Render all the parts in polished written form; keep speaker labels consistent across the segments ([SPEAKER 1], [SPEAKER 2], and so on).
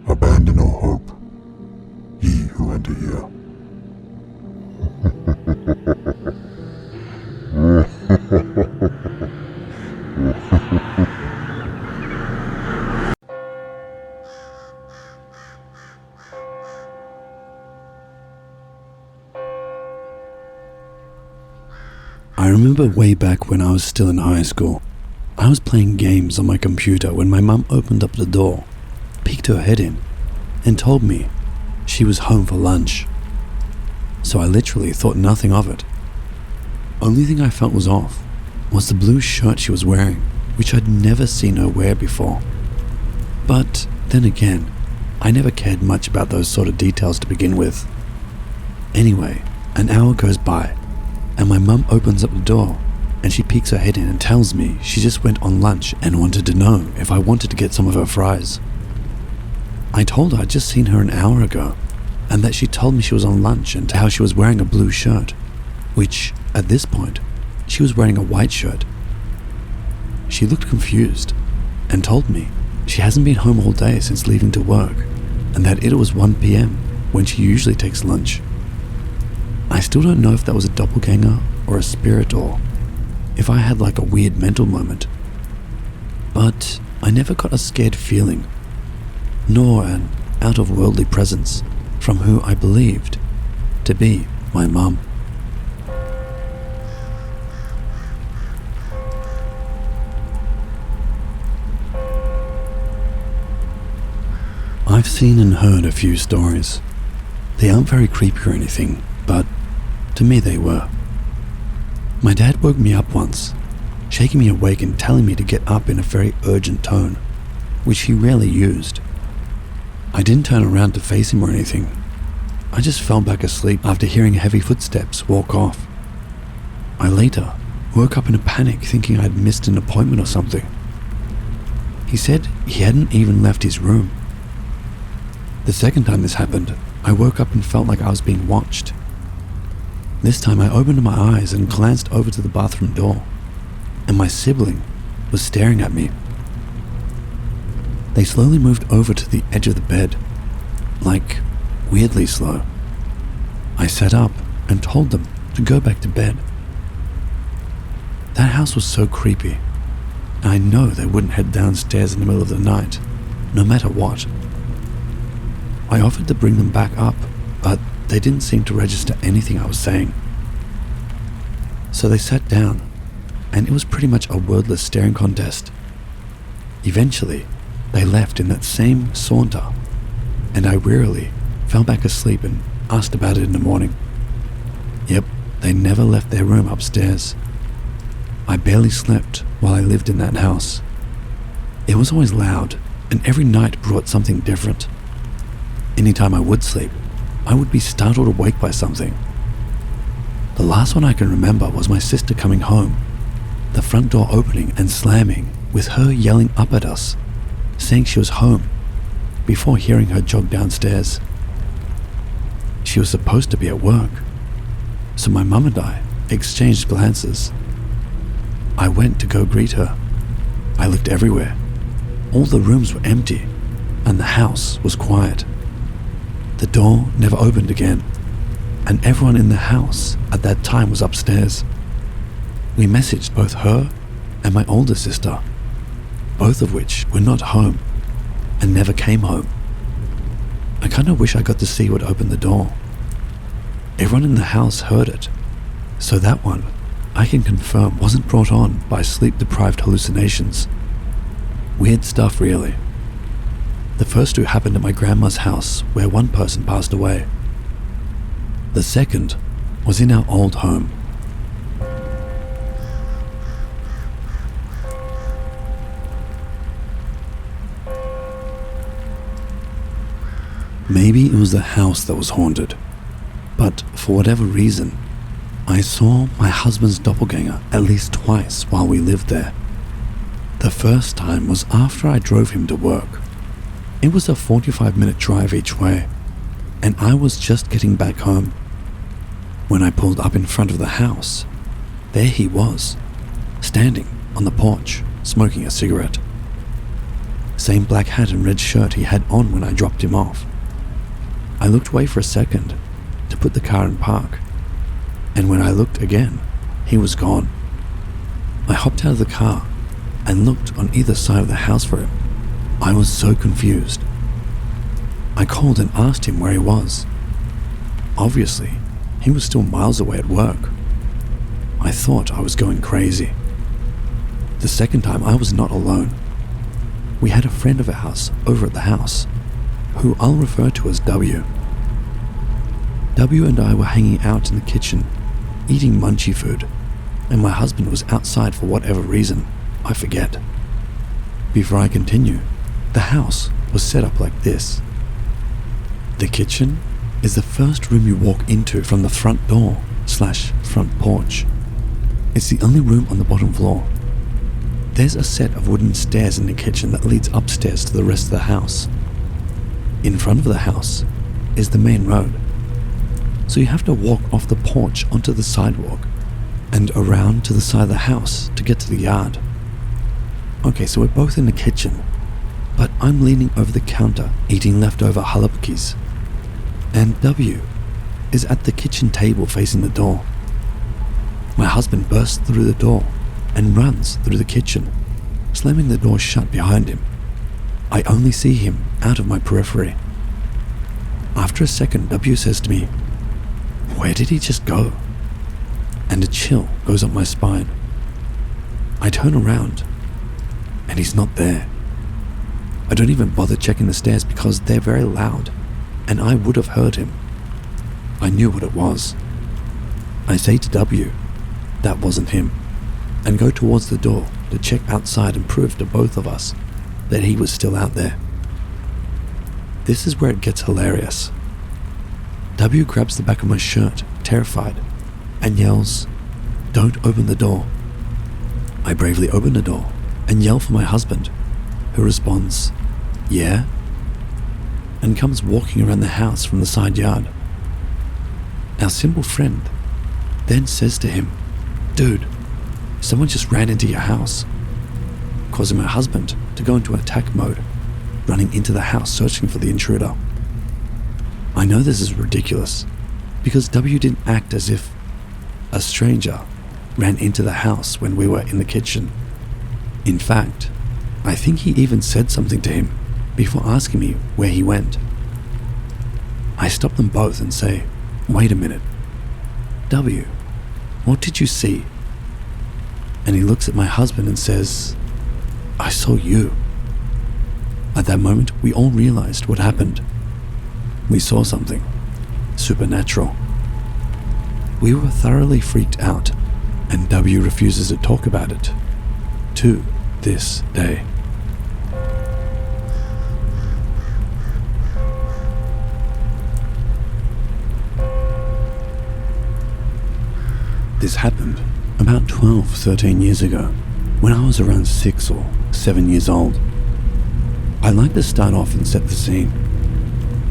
[SPEAKER 1] Abandon all hope, ye who enter here.
[SPEAKER 2] I remember way back when I was still in high school, I was playing games on my computer when my mum opened up the door, peeked her head in, and told me she was home for lunch. So I literally thought nothing of it. Only thing I felt was off was the blue shirt she was wearing, which I'd never seen her wear before. But then again, I never cared much about those sort of details to begin with. Anyway, an hour goes by, and my mum opens up the door, and she peeks her head in and tells me she just went on lunch and wanted to know if I wanted to get some of her fries. I told her I'd just seen her an hour ago, and that she told me she was on lunch and how she was wearing a blue shirt, which, at this point, she was wearing a white shirt. She looked confused, and told me she hasn't been home all day since leaving to work, and that it was 1 PM when she usually takes lunch. I still don't know if that was a doppelganger or a spirit, or if I had like a weird mental moment. But I never got a scared feeling, nor an out-of-worldly presence from who I believed to be my mum. I've seen and heard a few stories. They aren't very creepy or anything, but to me they were. My dad woke me up once, shaking me awake and telling me to get up in a very urgent tone, which he rarely used. I didn't turn around to face him or anything. I just fell back asleep after hearing heavy footsteps walk off. I later woke up in a panic thinking I'd missed an appointment or something. He said he hadn't even left his room. The second time this happened, I woke up and felt like I was being watched. This time I opened my eyes and glanced over to the bathroom door, and my sibling was staring at me. They slowly moved over to the edge of the bed, like weirdly slow. I sat up and told them to go back to bed. That house was so creepy, and I know they wouldn't head downstairs in the middle of the night, no matter what. I offered to bring them back up, but they didn't seem to register anything I was saying. So they sat down, and it was pretty much a wordless staring contest. Eventually, they left in that same saunter, and I wearily fell back asleep and asked about it in the morning. Yep, they never left their room upstairs. I barely slept while I lived in that house. It was always loud, and every night brought something different. Anytime I would sleep, I would be startled awake by something. The last one I can remember was my sister coming home, the front door opening and slamming, with her yelling up at us, saying she was home, before hearing her jog downstairs. She was supposed to be at work, so my mum and I exchanged glances. I went to go greet her. I looked everywhere. All the rooms were empty, and the house was quiet. The door never opened again, and everyone in the house at that time was upstairs. We messaged both her and my older sister, both of which were not home and never came home. I kind of wish I got to see what opened the door. Everyone in the house heard it, so that one I can confirm wasn't brought on by sleep-deprived hallucinations. Weird stuff, really. The first two happened at my grandma's house, where one person passed away. The second was in our old home. Maybe it was the house that was haunted, but for whatever reason, I saw my husband's doppelganger at least twice while we lived there. The first time was after I drove him to work. It was a 45-minute drive each way, and I was just getting back home. When I pulled up in front of the house, there he was, standing on the porch, smoking a cigarette. Same black hat and red shirt he had on when I dropped him off. I looked away for a second to put the car in park, and when I looked again, he was gone. I hopped out of the car and looked on either side of the house for him. I was so confused. I called and asked him where he was. Obviously, he was still miles away at work. I thought I was going crazy. The second time, I was not alone. We had a friend of ours over at the house, who I'll refer to as W. W and I were hanging out in the kitchen, eating munchy food, and my husband was outside for whatever reason, I forget. Before I continue, the house was set up like this. The kitchen is the first room you walk into from the front door/front porch. It's the only room on the bottom floor. There's a set of wooden stairs in the kitchen that leads upstairs to the rest of the house. In front of the house is the main road, so you have to walk off the porch onto the sidewalk and around to the side of the house to get to the yard. Okay, so we're both in the kitchen, but I'm leaning over the counter eating leftover halapukis, and W is at the kitchen table facing the door. My husband bursts through the door and runs through the kitchen, slamming the door shut behind him. I only see him out of my periphery. After a second, W says to me, "Where did he just go?" And a chill goes up my spine. I turn around, and he's not there. I don't even bother checking the stairs because they're very loud, and I would have heard him. I knew what it was. I say to W, that wasn't him, and go towards the door to check outside and prove to both of us that he was still out there. This is where it gets hilarious. W grabs the back of my shirt, terrified, and yells, "Don't open the door." I bravely open the door and yell for my husband, who responds, "Yeah?" and comes walking around the house from the side yard. Our simple friend then says to him, "Dude, someone just ran into your house," causing my husband to go into attack mode, running into the house searching for the intruder. I know this is ridiculous, because W didn't act as if a stranger ran into the house when we were in the kitchen. In fact, I think he even said something to him before asking me where he went. I stop them both and say, "Wait a minute. W, what did you see?" And he looks at my husband and says, "I saw you." At that moment, we all realized what happened. We saw something supernatural. We were thoroughly freaked out, and W refuses to talk about it to this day. This happened about 13 years ago, when I was around 6 or 7 years old. I'd like to start off and set the scene.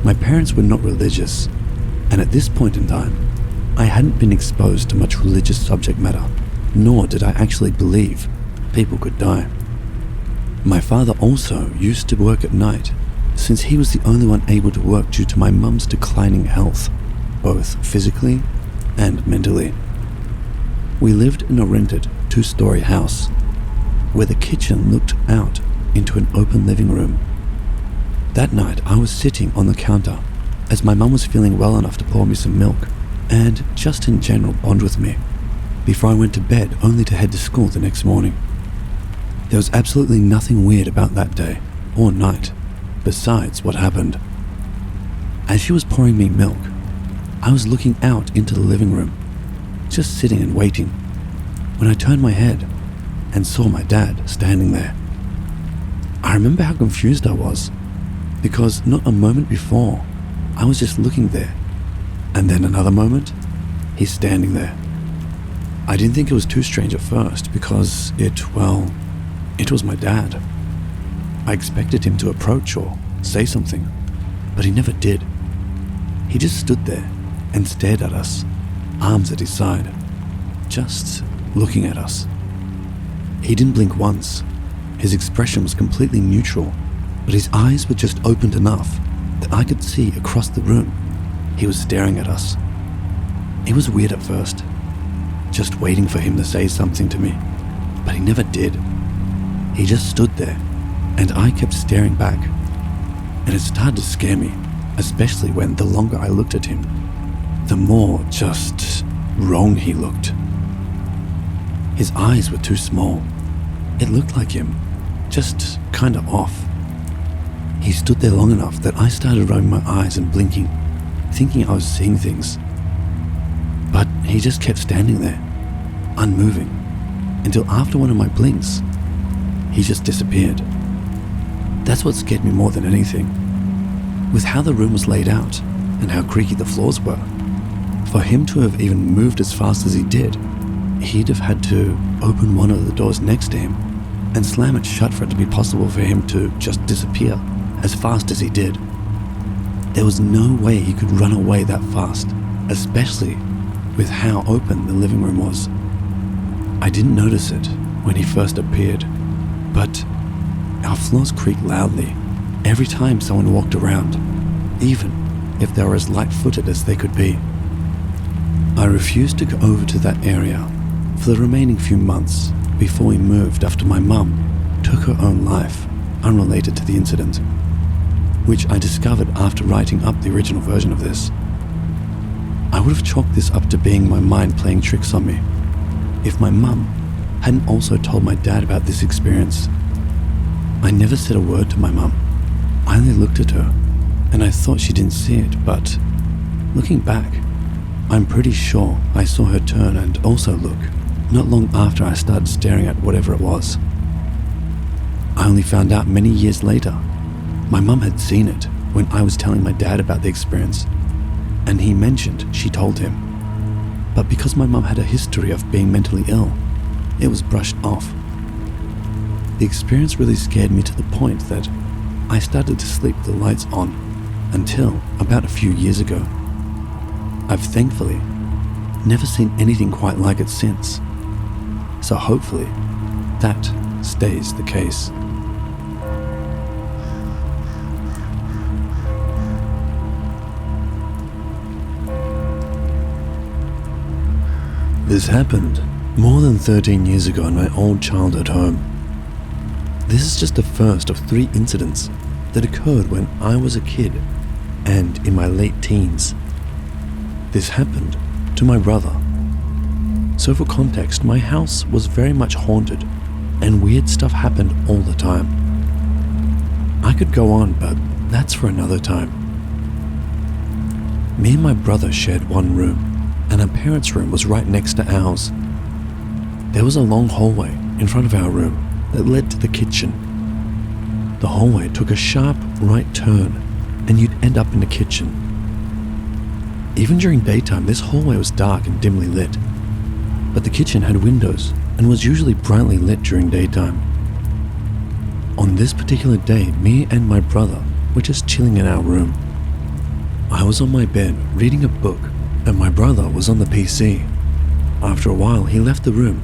[SPEAKER 2] My parents were not religious, and at this point in time, I hadn't been exposed to much religious subject matter, nor did I actually believe people could die. My father also used to work at night, since he was the only one able to work due to my mum's declining health, both physically and mentally. We lived in a rented 2-story house, where the kitchen looked out into an open living room. That night I was sitting on the counter as my mum was feeling well enough to pour me some milk and just in general bond with me before I went to bed, only to head to school the next morning. There was absolutely nothing weird about that day or night besides what happened. As she was pouring me milk, I was looking out into the living room, just sitting and waiting, when I turned my head and saw my dad standing there. I remember how confused I was, because not a moment before, I was just looking there, and then another moment, he's standing there. I didn't think it was too strange at first, because it was my dad. I expected him to approach or say something, but he never did. He just stood there and stared at us, arms at his side, just looking at us. He didn't blink once, His expression was completely neutral, but his eyes were just opened enough that I could see across the room. He was staring at us. It was weird at first, just waiting for him to say something to me, but he never did. He just stood there, and I kept staring back, and it started to scare me, especially when the longer I looked at him, the more just wrong he looked. His eyes were too small. It looked like him, just kind of off. He stood there long enough that I started rubbing my eyes and blinking, thinking I was seeing things. But he just kept standing there, unmoving, until after one of my blinks, he just disappeared. That's what scared me more than anything. With how the room was laid out and how creaky the floors were, for him to have even moved as fast as he did, he'd have had to open one of the doors next to him and slam it shut for it to be possible for him to just disappear as fast as he did. There was no way he could run away that fast, especially with how open the living room was. I didn't notice it when he first appeared, but our floors creaked loudly every time someone walked around, even if they were as light-footed as they could be. I refused to go over to that area for the remaining few months before we moved after my mum took her own life unrelated to the incident, which I discovered after writing up the original version of this. I would have chalked this up to being my mind playing tricks on me if my mum hadn't also told my dad about this experience. I never said a word to my mum. I only looked at her, and I thought she didn't see it, but looking back, I'm pretty sure I saw her turn and also look, not long after I started staring at whatever it was. I only found out many years later my mum had seen it when I was telling my dad about the experience, and he mentioned she told him. But because my mum had a history of being mentally ill, it was brushed off. The experience really scared me to the point that I started to sleep with the lights on until about a few years ago. I've thankfully never seen anything quite like it since, so hopefully that stays the case. This happened more than 13 years ago in my old childhood home. This is just the first of 3 incidents that occurred when I was a kid and in my late teens. This happened to my brother. So for context, my house was very much haunted and weird stuff happened all the time. I could go on, but that's for another time. Me and my brother shared one room, and our parents' room was right next to ours. There was a long hallway in front of our room that led to the kitchen. The hallway took a sharp right turn, and you'd end up in the kitchen. Even during daytime, this hallway was dark and dimly lit, but the kitchen had windows and was usually brightly lit during daytime. On this particular day, me and my brother were just chilling in our room. I was on my bed reading a book, and my brother was on the PC. After a while, he left the room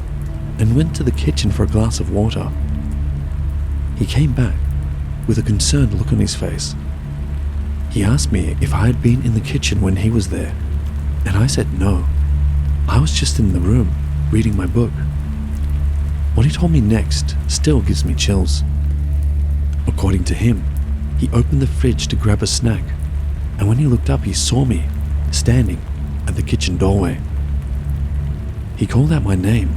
[SPEAKER 2] and went to the kitchen for a glass of water. He came back with a concerned look on his face. He asked me if I had been in the kitchen when he was there, and I said no. I was just in the room reading my book. What he told me next still gives me chills. According to him, he opened the fridge to grab a snack, and when he looked up, he saw me standing at the kitchen doorway. He called out my name.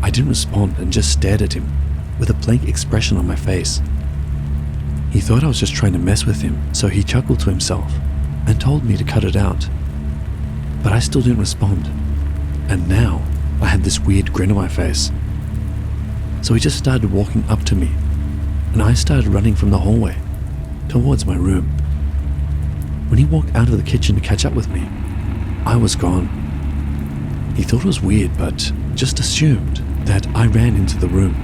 [SPEAKER 2] I didn't respond and just stared at him with a blank expression on my face. He thought I was just trying to mess with him, so he chuckled to himself and told me to cut it out. But I still didn't respond, and now I had this weird grin on my face. So he just started walking up to me, and I started running from the hallway towards my room. When he walked out of the kitchen to catch up with me, I was gone. He thought it was weird, but just assumed that I ran into the room.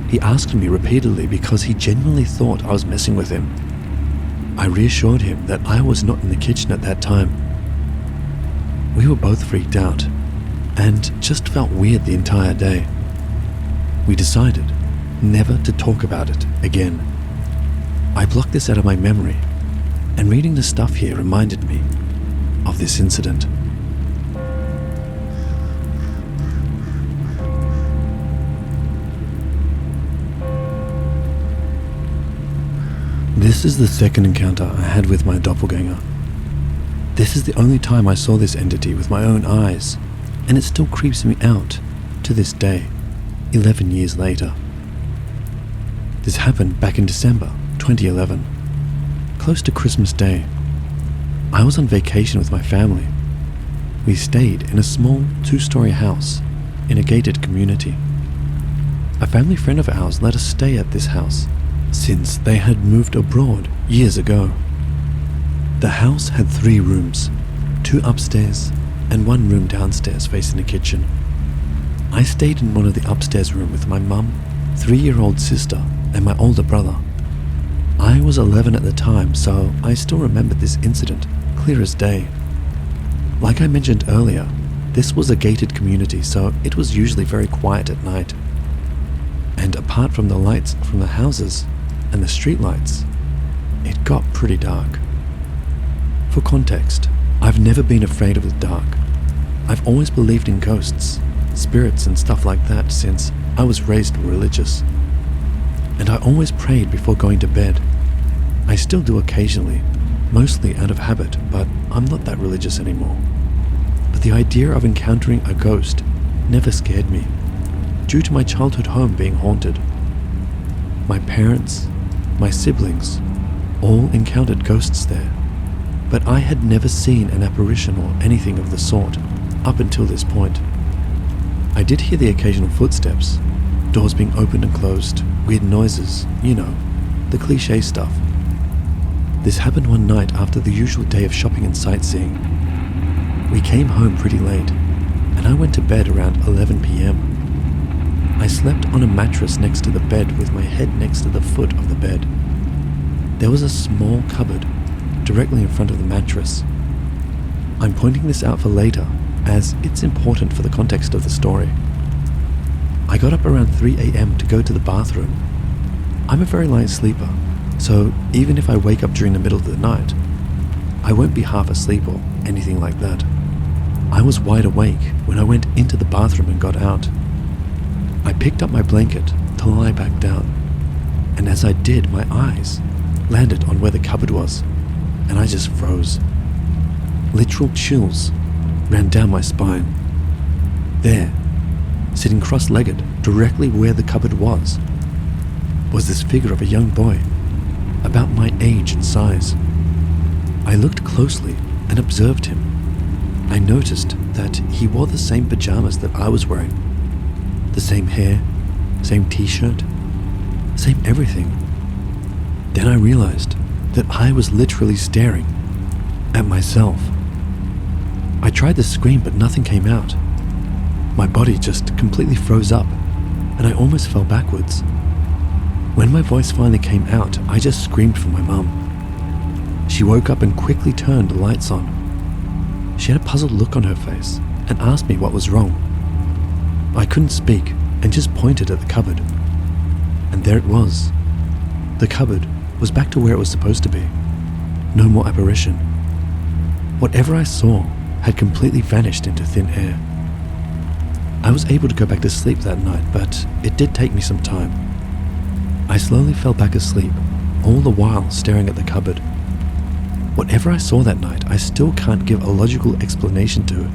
[SPEAKER 2] He asked me repeatedly because he genuinely thought I was messing with him. I reassured him that I was not in the kitchen at that time. We were both freaked out and just felt weird the entire day. We decided never to talk about it again. I blocked this out of my memory, and reading the stuff here reminded me of this incident. This is the second encounter I had with my doppelganger. This is the only time I saw this entity with my own eyes, and it still creeps me out to this day, 11 years later. This happened back in December 2011, close to Christmas Day. I was on vacation with my family. We stayed in a small 2-story house in a gated community. A family friend of ours let us stay at this house since they had moved abroad years ago. The house had 3 rooms, 2 upstairs and 1 room downstairs facing the kitchen. I stayed in one of the upstairs room with my mum, 3-year-old sister and my older brother. I was 11 at the time, so I still remembered this incident clear as day. Like I mentioned earlier, this was a gated community, so it was usually very quiet at night. And apart from the lights from the houses and the street lights, it got pretty dark. For context, I've never been afraid of the dark. I've always believed in ghosts, spirits and stuff like that since I was raised religious. And I always prayed before going to bed. I still do occasionally, mostly out of habit, but I'm not that religious anymore. But the idea of encountering a ghost never scared me, due to my childhood home being haunted. My parents, my siblings, all encountered ghosts there, but I had never seen an apparition or anything of the sort up until this point. I did hear the occasional footsteps, doors being opened and closed, weird noises, you know, the cliche stuff. This happened one night after the usual day of shopping and sightseeing. We came home pretty late, and I went to bed around 11 p.m. I slept on a mattress next to the bed with my head next to the foot of the bed. There was a small cupboard directly in front of the mattress. I'm pointing this out for later, as it's important for the context of the story. I got up around 3 a.m. to go to the bathroom. I'm a very light sleeper, so even if I wake up during the middle of the night, I won't be half asleep or anything like that. I was wide awake when I went into the bathroom and got out. I picked up my blanket to lie back down, and as I did, my eyes landed on where the cupboard was, and I just froze. Literal chills ran down my spine. There, sitting cross-legged directly where the cupboard was this figure of a young boy, about my age and size. I looked closely and observed him. I noticed that he wore the same pajamas that I was wearing. The same hair, same t-shirt, same everything. Then I realized that I was literally staring at myself. I tried to scream, but nothing came out. My body just completely froze up, and I almost fell backwards. When my voice finally came out, I just screamed for my mum. She woke up and quickly turned the lights on. She had a puzzled look on her face and asked me what was wrong. I couldn't speak and just pointed at the cupboard. And there it was. The cupboard was back to where it was supposed to be. No more apparition. Whatever I saw had completely vanished into thin air. I was able to go back to sleep that night, but it did take me some time. I slowly fell back asleep, all the while staring at the cupboard. Whatever I saw that night, I still can't give a logical explanation to it.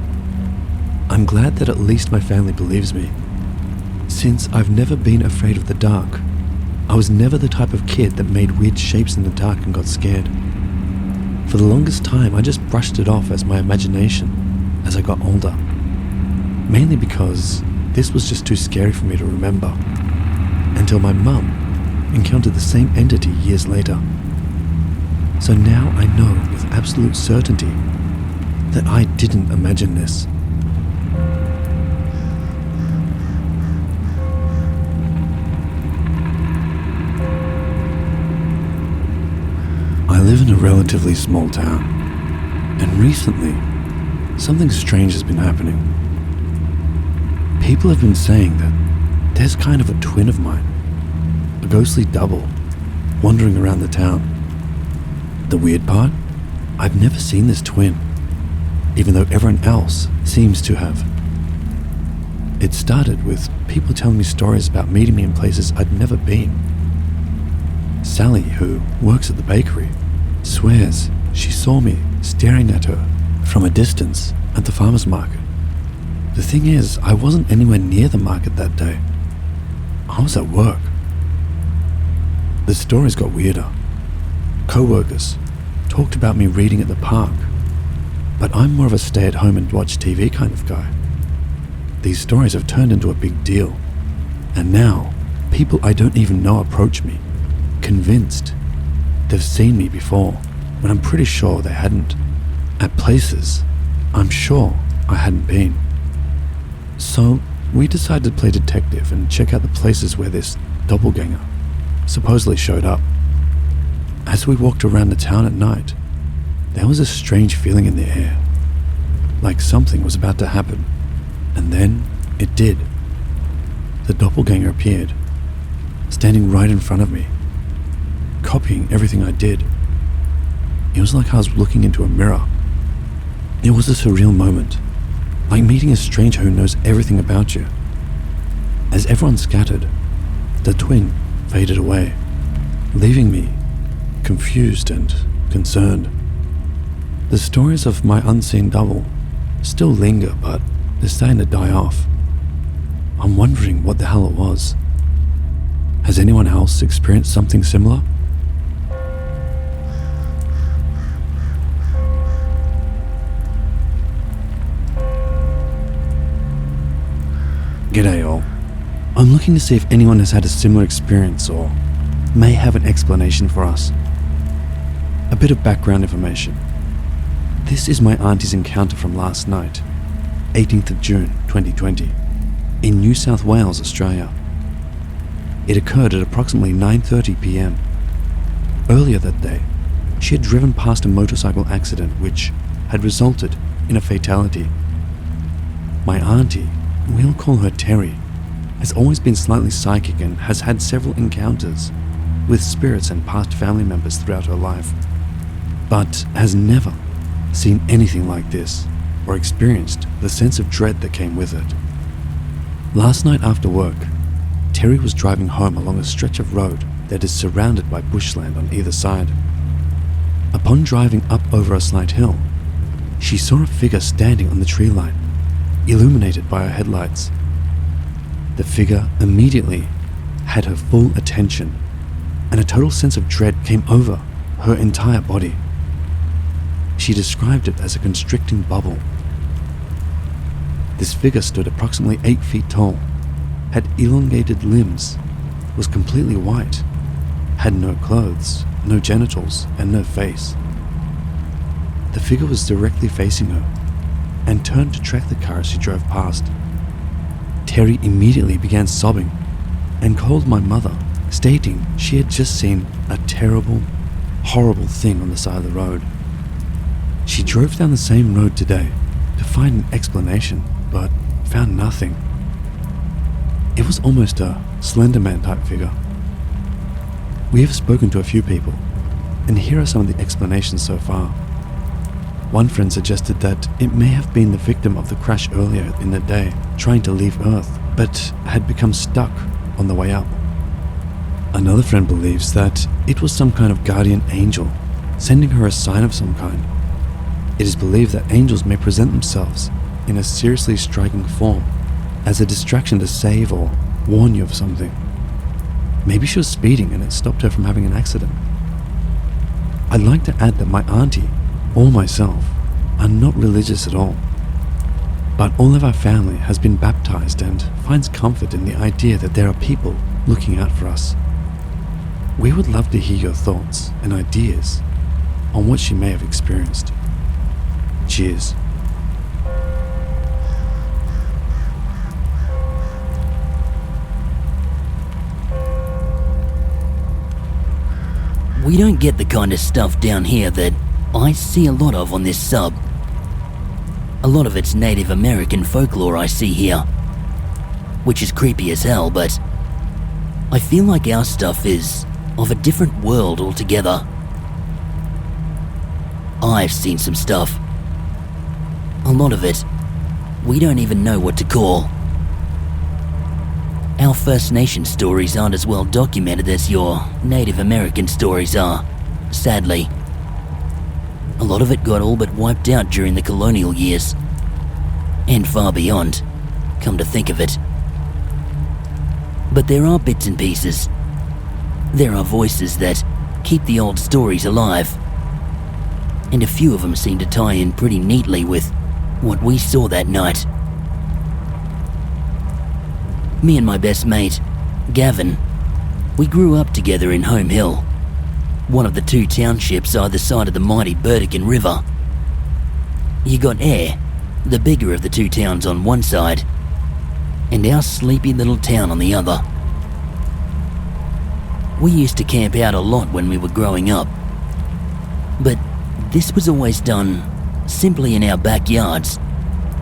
[SPEAKER 2] I'm glad that at least my family believes me. Since I've never been afraid of the dark, I was never the type of kid that made weird shapes in the dark and got scared. For the longest time, I just brushed it off as my imagination as I got older. Mainly because this was just too scary for me to remember. Until my mum encountered the same entity years later. So now I know with absolute certainty that I didn't imagine this. I live in a relatively small town, and recently, something strange has been happening. People have been saying that there's kind of a twin of mine a ghostly double, wandering around the town. The weird part? I've never seen this twin, even though everyone else seems to have. It started with people telling me stories about meeting me in places I'd never been. Sally, who works at the bakery, swears she saw me staring at her from a distance at the farmer's market. The thing is, I wasn't anywhere near the market that day. I was at work. The stories got weirder. Co-workers talked about me reading at the park, but I'm more of a stay-at-home and watch TV kind of guy. These stories have turned into a big deal, and now people I don't even know approach me, convinced they've seen me before, when I'm pretty sure they hadn't, at places I'm sure I hadn't been. So we decided to play detective and check out the places where this doppelganger supposedly showed up. As we walked around the town at night, there was a strange feeling in the air, like something was about to happen, and then it did. The doppelganger appeared, standing right in front of me, copying everything I did. It was like I was looking into a mirror. It was a surreal moment, like meeting a stranger who knows everything about you. As everyone scattered, the twin faded away, leaving me confused and concerned. The stories of my unseen double still linger, but they're starting to die off. I'm wondering what the hell it was. Has anyone else experienced something similar? G'day all. I'm looking to see if anyone has had a similar experience or may have an explanation for us. A bit of background information. This is my auntie's encounter from last night, 18th of June 2020, in New South Wales, Australia. It occurred at approximately 9:30 p.m. Earlier that day, she had driven past a motorcycle accident which had resulted in a fatality. My auntie, we'll call her Terry, has always been slightly psychic and has had several encounters with spirits and past family members throughout her life, but has never seen anything like this or experienced the sense of dread that came with it. Last night after work, Terry was driving home along a stretch of road that is surrounded by bushland on either side. Upon driving up over a slight hill, she saw a figure standing on the tree line, illuminated by her headlights. The figure immediately had her full attention, and a total sense of dread came over her entire body. She described it as a constricting bubble. This figure stood approximately 8 feet tall, had elongated limbs, was completely white, had no clothes, no genitals, and no face. The figure was directly facing her and turned to track the car as she drove past. Terry immediately began sobbing and called my mother, stating she had just seen a terrible, horrible thing on the side of the road. She drove down the same road today to find an explanation, but found nothing. It was almost a Slender Man type figure. We have spoken to a few people, and here are some of the explanations so far. One friend suggested that it may have been the victim of the crash earlier in the day, trying to leave Earth, but had become stuck on the way up. Another friend believes that it was some kind of guardian angel, sending her a sign of some kind. It is believed that angels may present themselves in a seriously striking form, as a distraction to save or warn you of something. Maybe she was speeding and it stopped her from having an accident. I'd like to add that my auntie or myself are not religious at all, but all of our family has been baptized and finds comfort in the idea that there are people looking out for us. We would love to hear your thoughts and ideas on what she may have experienced. Cheers.
[SPEAKER 3] We don't get the kind of stuff down here that I see a lot of on this sub. A lot of it's Native American folklore I see here, which is creepy as hell, but I feel like our stuff is of a different world altogether. I've seen some stuff. A lot of it, we don't even know what to call. Our First Nation stories aren't as well documented as your Native American stories are, sadly. A lot of it got all but wiped out during the colonial years. And far beyond, come to think of it. But there are bits and pieces. There are voices that keep the old stories alive. And a few of them seem to tie in pretty neatly with what we saw that night. Me and my best mate, Gavin, we grew up together in Home Hill, one of the two townships either side of the mighty Burdekin River. You got Ayr, the bigger of the two towns on one side, and our sleepy little town on the other. We used to camp out a lot when we were growing up, but this was always done simply in our backyards,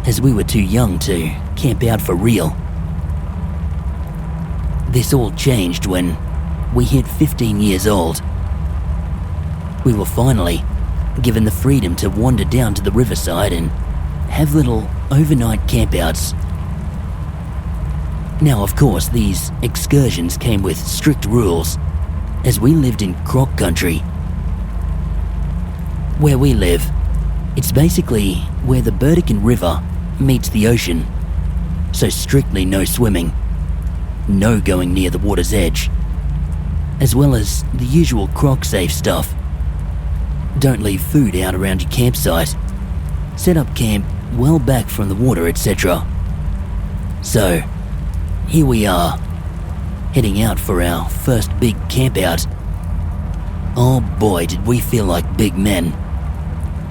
[SPEAKER 3] as we were too young to camp out for real. This all changed when we hit 15 years old. We were finally given the freedom to wander down to the riverside and have little overnight campouts. Now, of course, these excursions came with strict rules, as we lived in croc country. Where we live, it's basically where the Burdekin River meets the ocean, so strictly no swimming, no going near the water's edge, as well as the usual croc-safe stuff. Don't leave food out around your campsite, set up camp well back from the water, etc. So, here we are, heading out for our first big campout. Oh boy, did we feel like big men.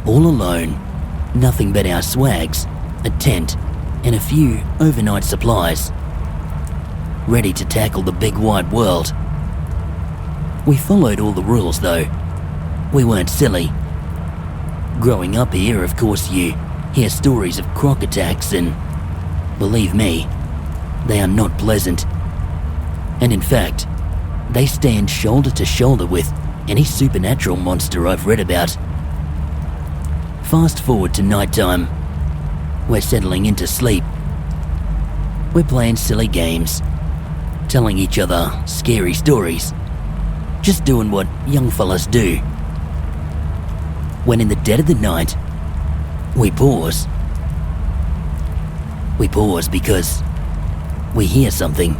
[SPEAKER 3] All alone, nothing but our swags, a tent, and a few overnight supplies. Ready to tackle the big wide world. We followed all the rules though. We weren't silly. Growing up here, of course, you hear stories of croc attacks, and believe me, they are not pleasant. And in fact, they stand shoulder to shoulder with any supernatural monster I've read about. Fast forward to nighttime. We're settling into sleep. We're playing silly games, telling each other scary stories, just doing what young fellas do. When in the dead of the night, we pause. We pause because we hear something.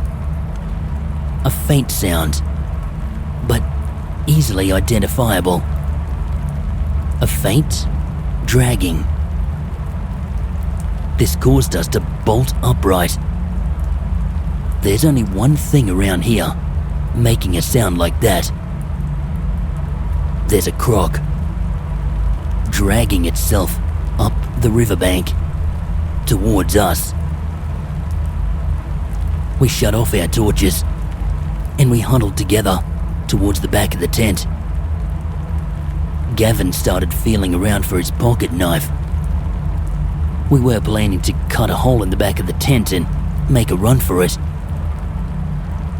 [SPEAKER 3] A faint sound, but easily identifiable. A faint dragging. This caused us to bolt upright. There's only one thing around here making a sound like that. There's a croc dragging itself up the riverbank towards us. We shut off our torches and we huddled together towards the back of the tent. Gavin started feeling around for his pocket knife. We were planning to cut a hole in the back of the tent and make a run for it.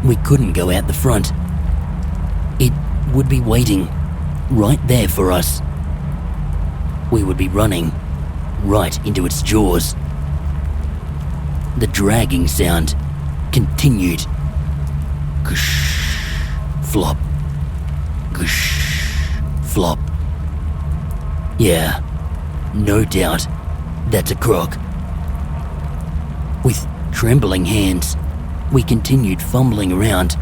[SPEAKER 3] We couldn't go out the front. It would be waiting right there for us. We would be running right into its jaws. The dragging sound continued. Gush, flop, gush, flop. Yeah, no doubt, that's a croc. With trembling hands, we continued fumbling around,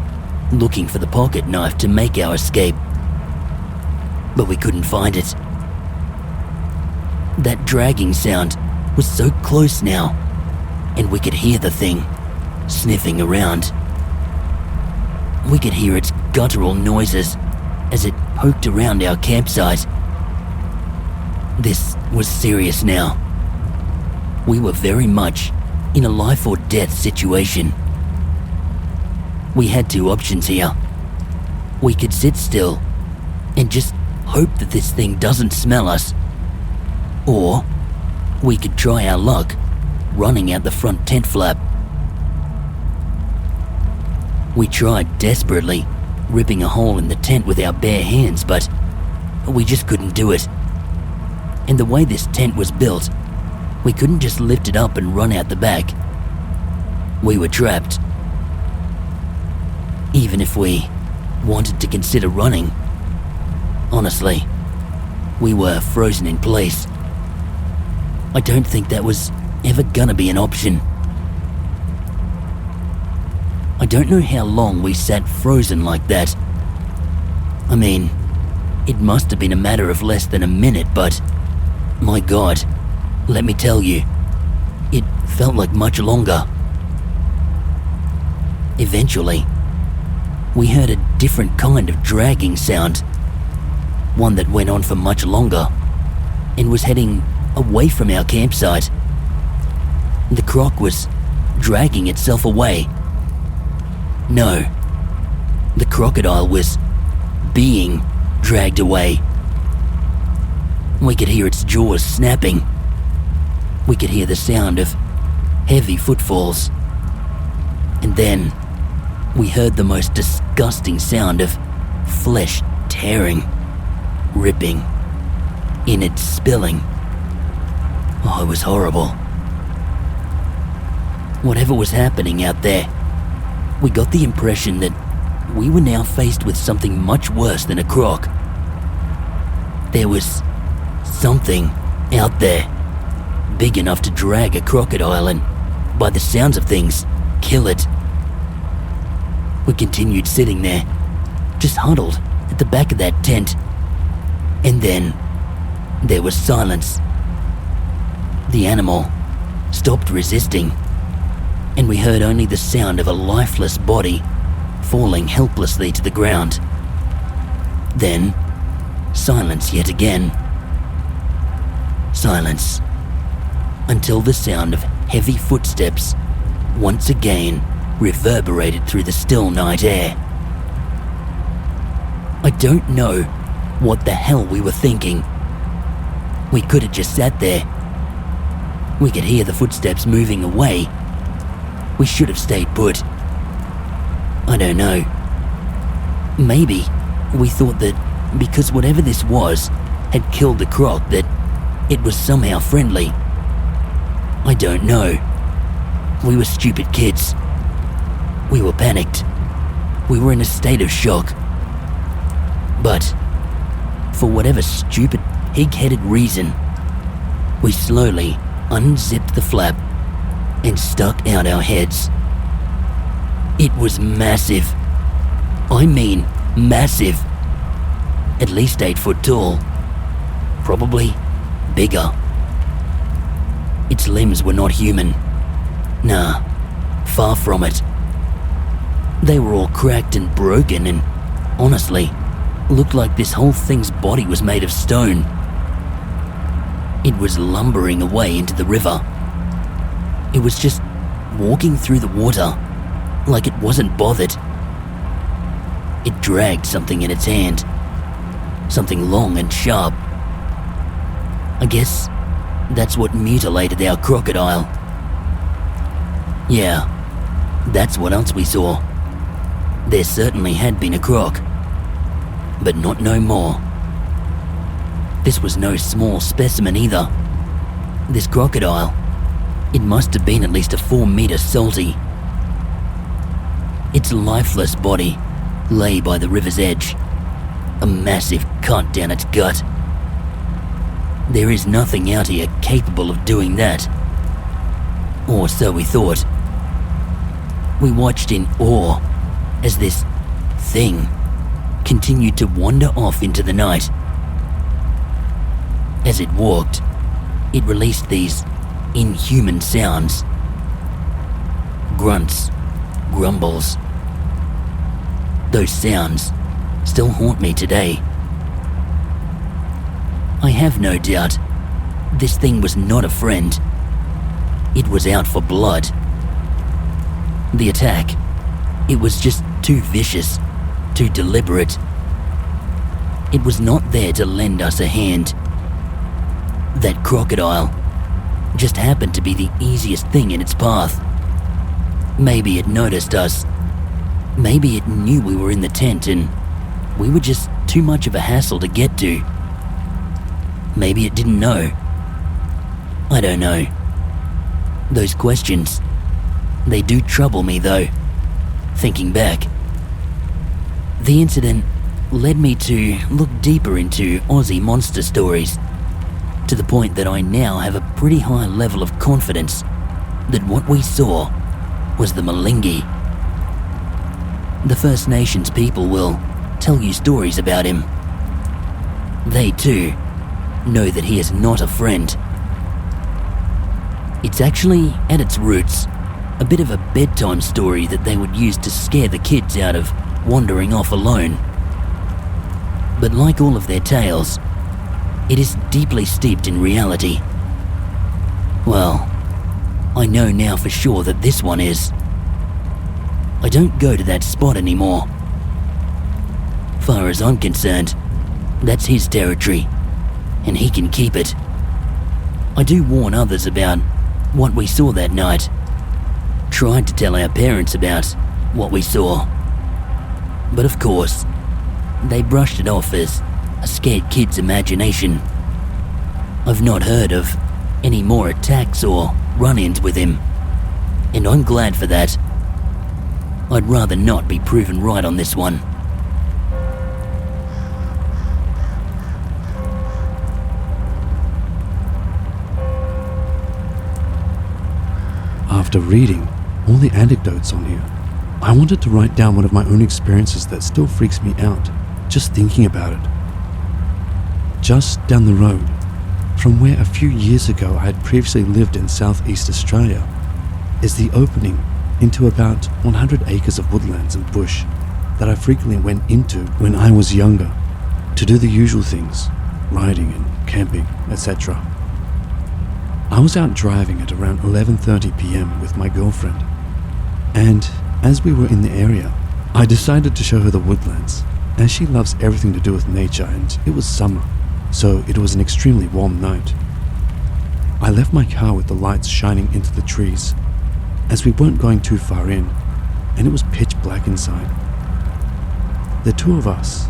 [SPEAKER 3] looking for the pocket knife to make our escape. But we couldn't find it. That dragging sound was so close now, and we could hear the thing sniffing around. We could hear its guttural noises as it poked around our campsite. This was serious now. We were very much in a life or death situation. We had two options here. We could sit still and just hope that this thing doesn't smell us. Or we could try our luck running out the front tent flap. We tried desperately ripping a hole in the tent with our bare hands, but we just couldn't do it. And the way this tent was built, we couldn't just lift it up and run out the back. We were trapped. Even if we wanted to consider running, honestly, we were frozen in place. I don't think that was ever gonna be an option. I don't know how long we sat frozen like that. I mean, it must have been a matter of less than a minute, but my God, let me tell you, it felt like much longer. Eventually, we heard a different kind of dragging sound, one that went on for much longer and was heading away from our campsite. The croc was dragging itself away. No, the crocodile was being dragged away. We could hear its jaws snapping. We could hear the sound of heavy footfalls. And then we heard the most disgusting sound of flesh tearing, ripping, innards spilling. Oh, it was horrible. Whatever was happening out there, we got the impression that we were now faced with something much worse than a croc. There was something out there, big enough to drag a crocodile and, by the sounds of things, kill it. We continued sitting there, just huddled at the back of that tent. And then there was silence. The animal stopped resisting, and we heard only the sound of a lifeless body falling helplessly to the ground. Then, silence yet again. Silence, until the sound of heavy footsteps once again reverberated through the still night air. I don't know what the hell we were thinking. We could have just sat there. We could hear the footsteps moving away. We should have stayed put. I don't know. Maybe we thought that because whatever this was had killed the croc, that it was somehow friendly. I don't know. We were stupid kids. We were panicked. We were in a state of shock. But for whatever stupid, pig-headed reason, we slowly unzipped the flap and stuck out our heads. It was massive. I mean, massive. At least 8 foot tall. Probably bigger. Its limbs were not human. Nah, far from it. They were all cracked and broken and, honestly, looked like this whole thing's body was made of stone. It was lumbering away into the river. It was just walking through the water like it wasn't bothered. It dragged something in its hand, something long and sharp. I guess that's what mutilated our crocodile. Yeah, that's what else we saw. There certainly had been a croc, but not no more. This was no small specimen either. This crocodile, it must have been at least a 4-meter salty. Its lifeless body lay by the river's edge, a massive cut down its gut. There is nothing out here capable of doing that. Or so we thought. We watched in awe as this thing continued to wander off into the night. As it walked, it released these inhuman sounds. Grunts, grumbles. Those sounds still haunt me today. I have no doubt this thing was not a friend. It was out for blood. The attack, it was just too vicious, too deliberate. It was not there to lend us a hand. That crocodile just happened to be the easiest thing in its path. Maybe it noticed us, Maybe it knew we were in the tent and we were just too much of a hassle to get to. Maybe it didn't know. I don't know. Those questions, they do trouble me though, thinking back. The incident led me to look deeper into Aussie monster stories, to the point that I now have a pretty high level of confidence that what we saw was the Malingi. The First Nations people will tell you stories about him. They too know that he is not a friend. It's actually, at its roots, a bit of a bedtime story that they would use to scare the kids out of wandering off alone. But like all of their tales, it is deeply steeped in reality. Well, I know now for sure that this one is. I don't go to that spot anymore. Far as I'm concerned, that's his territory, and he can keep it. I do warn others about what we saw that night. Tried to tell our parents about what we saw. But of course, they brushed it off as a scared kid's imagination. I've not heard of any more attacks or run-ins with him, and I'm glad for that. I'd rather not be proven right on this one.
[SPEAKER 2] After reading all the anecdotes on here, I wanted to write down one of my own experiences that still freaks me out just thinking about it. Just down the road, from where a few years ago I had previously lived in southeast Australia, is the opening into about 100 acres of woodlands and bush that I frequently went into when I was younger to do the usual things, riding and camping, etc. I was out driving at around 11:30 p.m. with my girlfriend, and as we were in the area, I decided to show her the woodlands, as she loves everything to do with nature, and it was summer, so it was an extremely warm night. I left my car with the lights shining into the trees, as we weren't going too far in, and it was pitch black inside. The two of us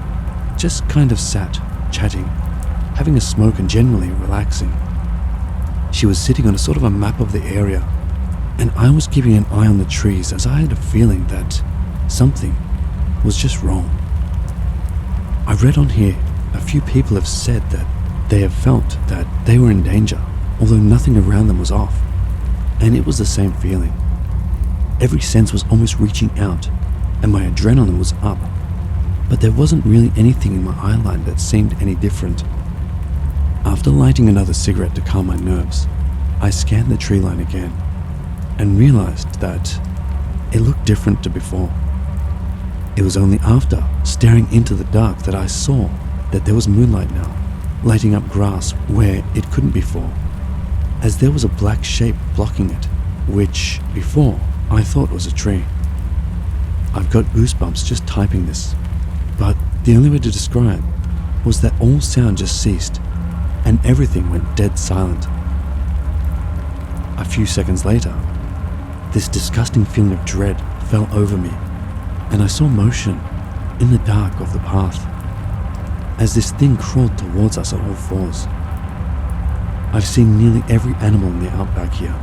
[SPEAKER 2] just kind of sat, chatting, having a smoke and generally relaxing. She was sitting on a sort of a map of the area, and I was keeping an eye on the trees as I had a feeling that something was just wrong. I read on here a few people have said that they have felt that they were in danger, although nothing around them was off, and it was the same feeling. Every sense was almost reaching out, and my adrenaline was up, but there wasn't really anything in my eyeline that seemed any different. After lighting another cigarette to calm my nerves, I scanned the tree line again, and realized that it looked different to before. It was only after staring into the dark that I saw that there was moonlight now, lighting up grass where it couldn't before, as there was a black shape blocking it, which, before, I thought was a tree. I've got goosebumps just typing this, but the only way to describe was that all sound just ceased, and everything went dead silent. A few seconds later, this disgusting feeling of dread fell over me, and I saw motion in the dark of the path, as this thing crawled towards us on all fours. I've seen nearly every animal in the outback here,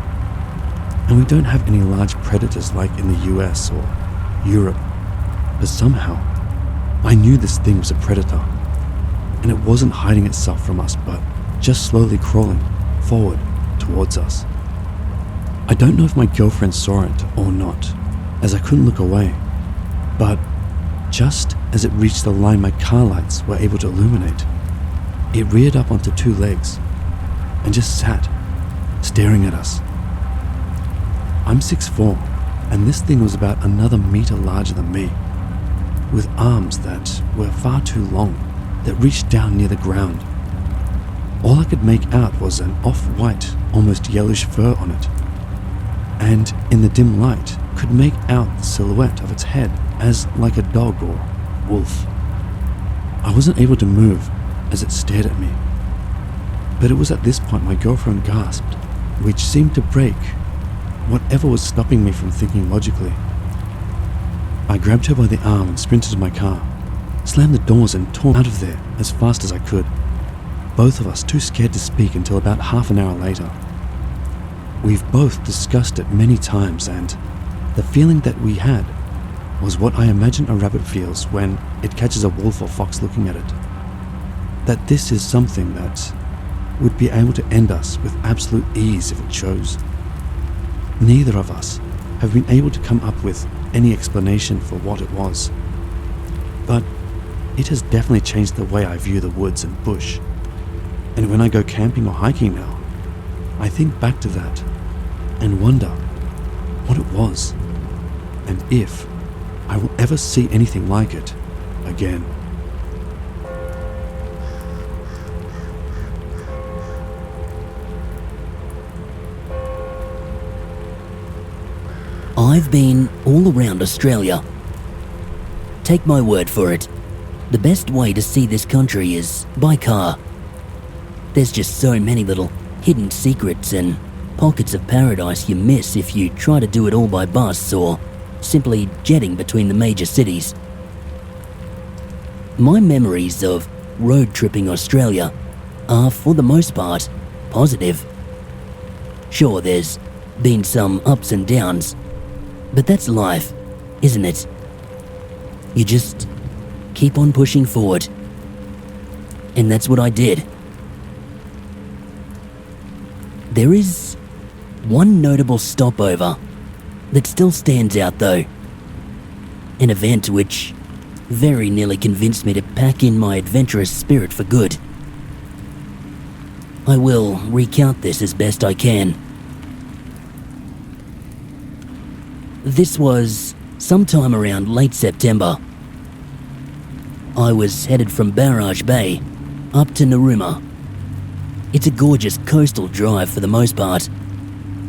[SPEAKER 2] and we don't have any large predators like in the US or Europe, but somehow I knew this thing was a predator, and it wasn't hiding itself from us, but just slowly crawling forward towards us. I don't know if my girlfriend saw it or not, as I couldn't look away, but just as it reached the line my car lights were able to illuminate, it reared up onto two legs and just sat, staring at us. I'm 6'4", and this thing was about another meter larger than me, with arms that were far too long that reached down near the ground. All I could make out was an off-white, almost yellowish fur on it, and in the dim light could make out the silhouette of its head as like a dog or wolf. I wasn't able to move as it stared at me, but it was at this point my girlfriend gasped, which seemed to break whatever was stopping me from thinking logically. I grabbed her by the arm and sprinted to my car, slammed the doors and tore out of there as fast as I could, both of us too scared to speak until about half an hour later. We've both discussed it many times, and the feeling that we had was what I imagine a rabbit feels when it catches a wolf or fox looking at it. That this is something that would be able to end us with absolute ease if it chose. Neither of us have been able to come up with any explanation for what it was, but it has definitely changed the way I view the woods and bush. And when I go camping or hiking now, I think back to that and wonder what it was and if I will ever see anything like it again.
[SPEAKER 3] I've been all around Australia. Take my word for it, the best way to see this country is by car. There's just so many little hidden secrets and pockets of paradise you miss if you try to do it all by bus or simply jetting between the major cities. My memories of road tripping Australia are, for the most part, positive. Sure, there's been some ups and downs, but that's life, isn't it? You just keep on pushing forward. And that's what I did. There is one notable stopover that still stands out though. An event which very nearly convinced me to pack in my adventurous spirit for good. I will recount this as best I can. This was sometime around late September. I was headed from Barrage Bay up to Narooma. It's a gorgeous coastal drive for the most part,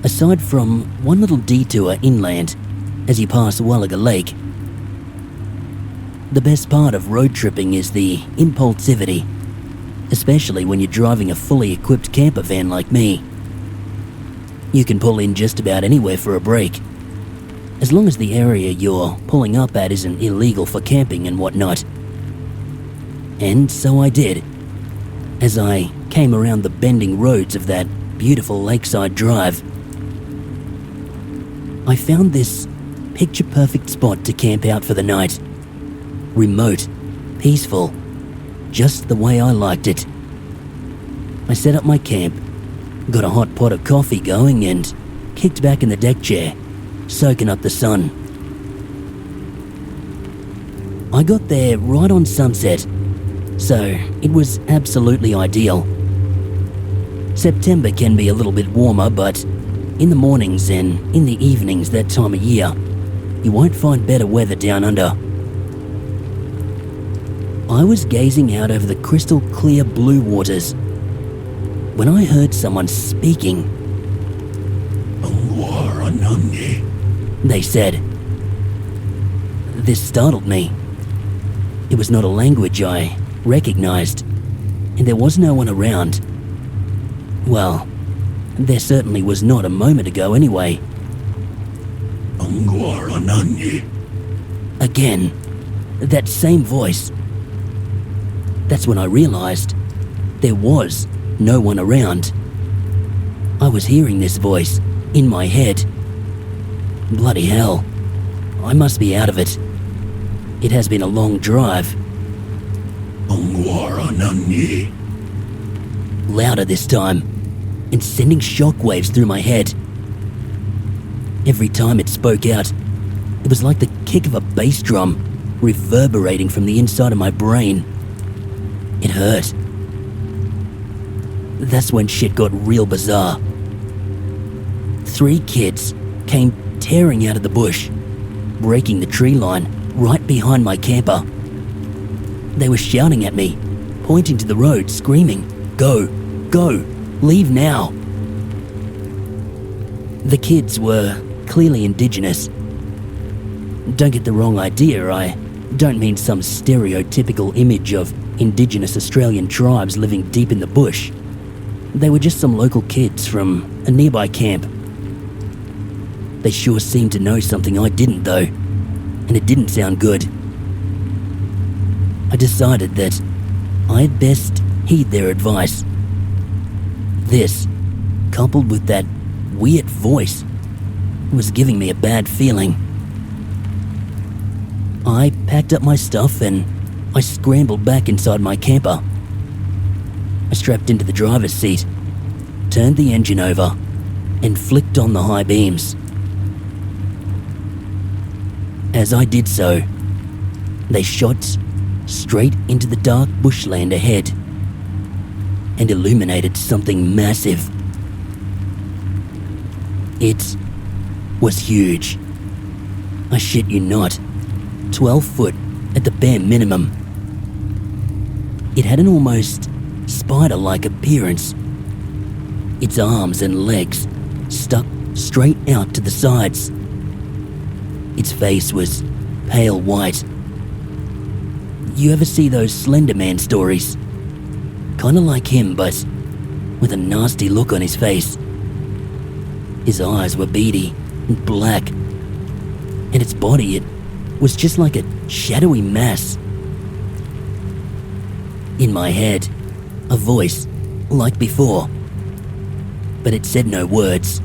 [SPEAKER 3] aside from one little detour inland as you pass Wallaga Lake. The best part of road tripping is the impulsivity, especially when you're driving a fully equipped camper van like me. You can pull in just about anywhere for a break, as long as the area you're pulling up at isn't illegal for camping and whatnot. And so I did, as I came around the bending roads of that beautiful lakeside drive. I found this picture-perfect spot to camp out for the night. Remote, peaceful, just the way I liked it. I set up my camp, got a hot pot of coffee going and kicked back in the deck chair, soaking up the sun. I got there right on sunset, so it was absolutely ideal. September can be a little bit warmer, but in the mornings and in the evenings that time of year, you won't find better weather down under. I was gazing out over the crystal clear blue waters when I heard someone speaking. They said. This startled me. It was not a language I recognized, and there was no one around. Well, there certainly was not a moment ago anyway. Again, that same voice. That's when I realized there was no one around. I was hearing this voice in my head. Bloody hell, I must be out of it. It has been a long drive. Louder this time, and sending shockwaves through my head. Every time it spoke out, it was like the kick of a bass drum reverberating from the inside of my brain. It hurt. That's when shit got real bizarre. 3 kids came tearing out of the bush, breaking the tree line right behind my camper. They were shouting at me, pointing to the road, screaming, "Go, go, leave now." The kids were clearly indigenous. Don't get the wrong idea, I don't mean some stereotypical image of indigenous Australian tribes living deep in the bush. They were just some local kids from a nearby camp. They sure seemed to know something I didn't though. and it didn't sound good. I decided that I'd best heed their advice. This, coupled with that weird voice, was giving me a bad feeling. I packed up my stuff and I scrambled back inside my camper. I strapped into the driver's seat, turned the engine over, and flicked on the high beams. As I did so, they shot straight into the dark bushland ahead and illuminated something massive. It was huge. I shit you not, 12 foot at the bare minimum. It had an almost spider-like appearance. Its arms and legs stuck straight out to the sides. Its face was pale white. You ever see those Slender Man stories? Kinda like him, but with a nasty look on his face. His eyes were beady and black, and its body, it was just like a shadowy mass. In my head, a voice, like before, but it said no words,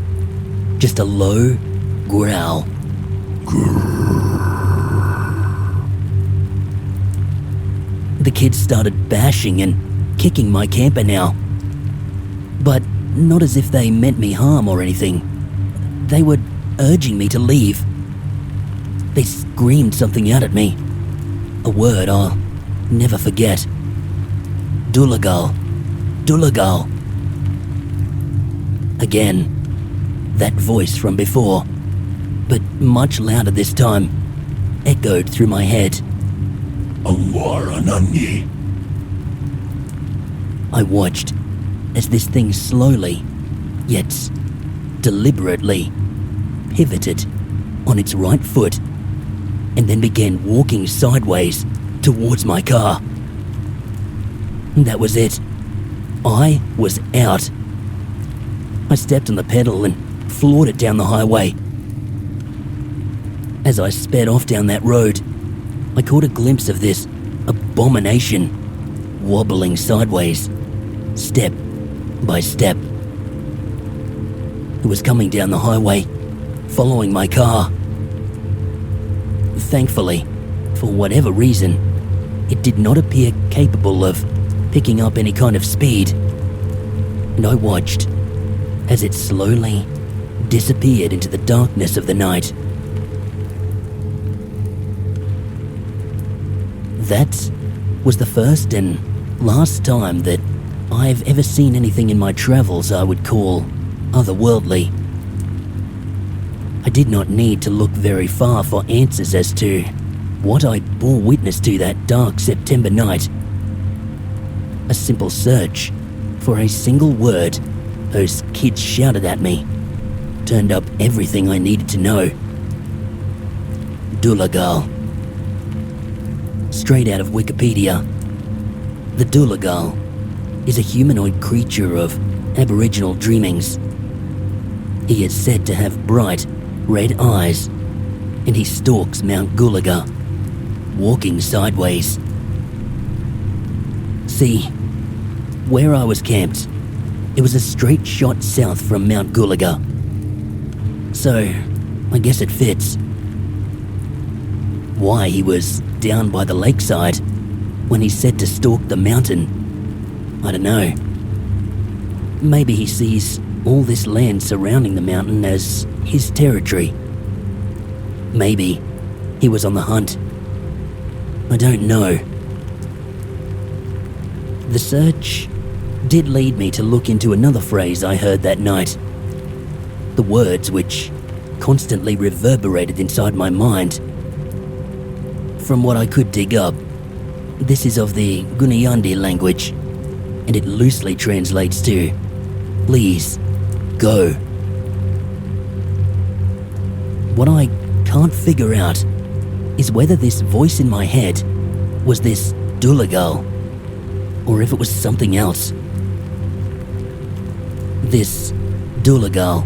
[SPEAKER 3] just a low growl. The kids started bashing and kicking my camper now, but not as if they meant me harm or anything. They were urging me to leave. They screamed something out at me, a word I'll never forget. Doppelganger, Doppelganger. Again, that voice from before, but much louder this time, echoed through my head. I watched as this thing slowly, yet deliberately, pivoted on its right foot and then began walking sideways towards my car. That was it. I was out. I stepped on the pedal and floored it down the highway. As I sped off down that road, I caught a glimpse of this abomination wobbling sideways, step by step. It was coming down the highway, following my car. Thankfully, for whatever reason, it did not appear capable of picking up any kind of speed, and I watched as it slowly disappeared into the darkness of the night. That was the first and last time that I've ever seen anything in my travels I would call otherworldly. I did not need to look very far for answers as to what I bore witness to that dark September night. A simple search for a single word those kids shouted at me turned up everything I needed to know. Doppelganger. Straight out of Wikipedia, the Doppelganger is a humanoid creature of Aboriginal dreamings. He is said to have bright red eyes, and he stalks Mount Gulaga, walking sideways. See, where I was camped, it was a straight shot south from Mount Gulaga. So, I guess it fits. Why he was down by the lakeside when he's said to stalk the mountain, I don't know. Maybe he sees all this land surrounding the mountain as his territory. Maybe he was on the hunt. I don't know. The search did lead me to look into another phrase I heard that night. The words which constantly reverberated inside my mind. From what I could dig up, this is of the Gunyandi language, and it loosely translates to, "Please, go." What I can't figure out is whether this voice in my head was this Doppelganger, or if it was something else. This Doppelganger,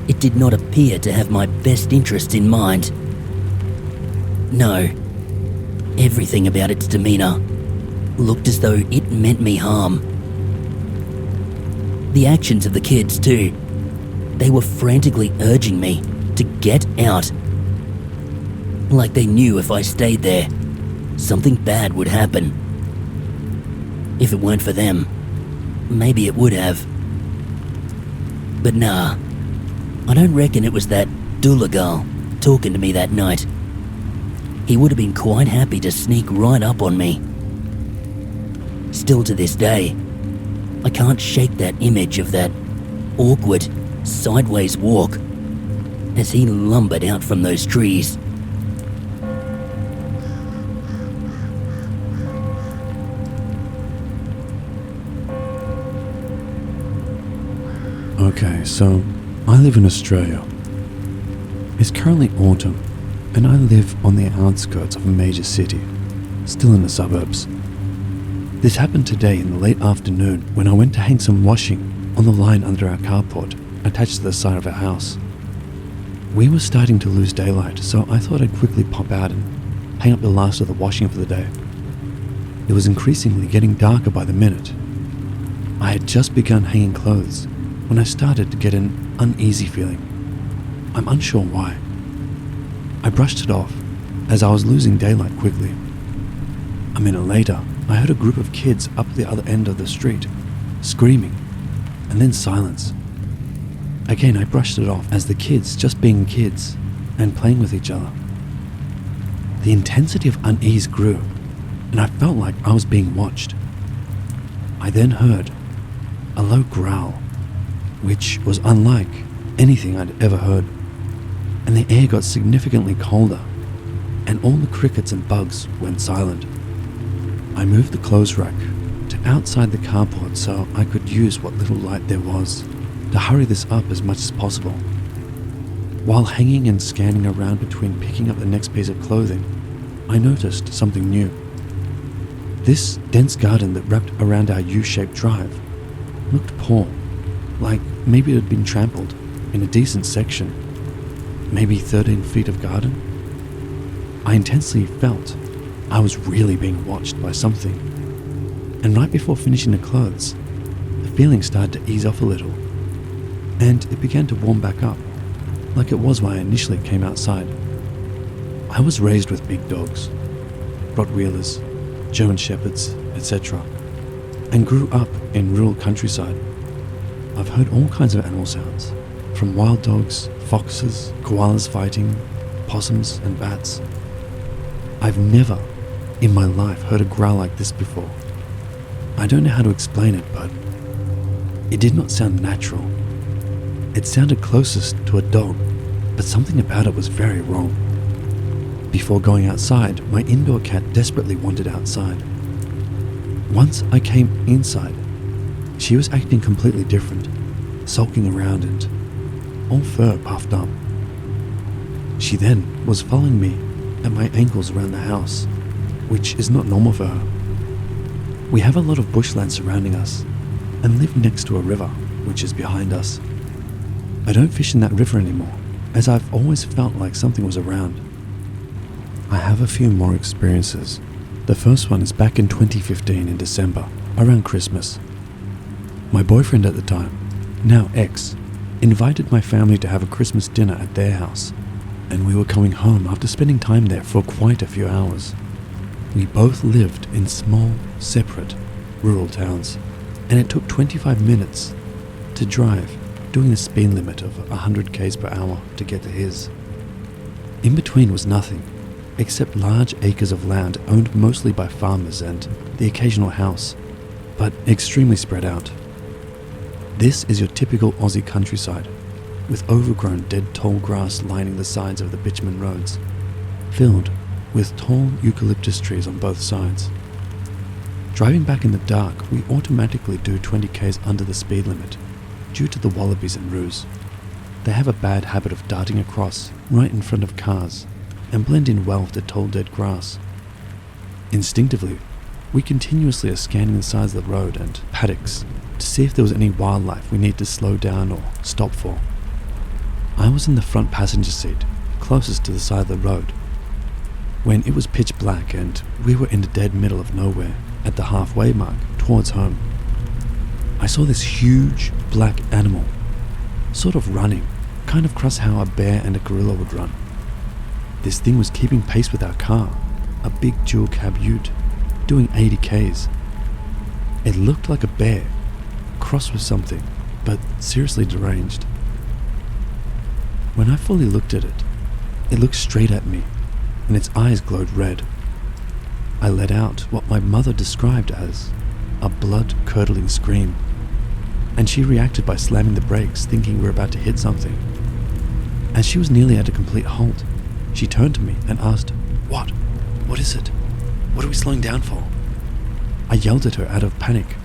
[SPEAKER 3] it did not appear to have my best interest in mind. No. Everything about its demeanour looked as though it meant me harm. The actions of the kids too. They were frantically urging me to get out. Like they knew if I stayed there, something bad would happen. If it weren't for them, maybe it would have. But nah, I don't reckon it was that Doppelganger talking to me that night. He would have been quite happy to sneak right up on me. Still to this day, I can't shake that image of that awkward, sideways walk as he lumbered out from those trees.
[SPEAKER 2] Okay, so I live in Australia. It's currently autumn, and I live on the outskirts of a major city, still in the suburbs. This happened today in the late afternoon when I went to hang some washing on the line under our carport attached to the side of our house. We were starting to lose daylight, so I thought I'd quickly pop out and hang up the last of the washing for the day. It was increasingly getting darker by the minute. I had just begun hanging clothes when I started to get an uneasy feeling. I'm unsure why. I brushed it off as I was losing daylight quickly. A minute later, I heard a group of kids up the other end of the street, screaming, and then silence. Again, I brushed it off as the kids just being kids and playing with each other. The intensity of unease grew, and I felt like I was being watched. I then heard a low growl, which was unlike anything I'd ever heard, and the air got significantly colder, and all the crickets and bugs went silent. I moved the clothes rack to outside the carport so I could use what little light there was to hurry this up as much as possible. While hanging and scanning around between picking up the next piece of clothing, I noticed something new. This dense garden that wrapped around our U-shaped drive looked poor, like maybe it had been trampled in a decent section, maybe 13 feet of garden. I intensely felt I was really being watched by something, and right before finishing the clothes, the feeling started to ease off a little, and it began to warm back up, like it was when I initially came outside. I was raised with big dogs, Rottweilers, German Shepherds, etc., and grew up in rural countryside. I've heard all kinds of animal sounds, from wild dogs, foxes, koalas fighting, possums and bats. I've never in my life heard a growl like this before. I don't know how to explain it, but it did not sound natural. It sounded closest to a dog, but something about it was very wrong. Before going outside, my indoor cat desperately wanted outside. Once I came inside, she was acting completely different, sulking around and all fur puffed up. She then was following me at my ankles around the house, which is not normal for her. We have a lot of bushland surrounding us and live next to a river, which is behind us. I don't fish in that river anymore, as I've always felt like something was around. I have a few more experiences. The first one is back in 2015 in December, around Christmas. My boyfriend at the time, now ex, invited my family to have a Christmas dinner at their house, and we were coming home after spending time there for quite a few hours. We both lived in small, separate, rural towns, and it took 25 minutes to drive, doing a speed limit of 100 km per hour to get to his. In between was nothing, except large acres of land owned mostly by farmers and the occasional house, but extremely spread out. This is your typical Aussie countryside, with overgrown dead tall grass lining the sides of the bitumen roads, filled with tall eucalyptus trees on both sides. Driving back in the dark, we automatically do 20 k's under the speed limit, due to the wallabies and roos. They have a bad habit of darting across right in front of cars and blend in well with the tall dead grass. Instinctively, we continuously are scanning the sides of the road and paddocks to see if there was any wildlife we need to slow down or stop for. I was in the front passenger seat, closest to the side of the road. when it was pitch black and we were in the dead middle of nowhere at the halfway mark towards home. I saw this huge black animal, sort of running, kind of across how a bear and a gorilla would run. This thing was keeping pace with our car, a big dual cab ute, doing 80 k's. It looked like a bear, cross with something, but seriously deranged. When I fully looked at it, it looked straight at me, and its eyes glowed red. I let out what my mother described as a blood-curdling scream, and she reacted by slamming the brakes, thinking we were about to hit something. As she was nearly at a complete halt, she turned to me and asked, "What? What is it? What are we slowing down for?" I yelled at her out of panic.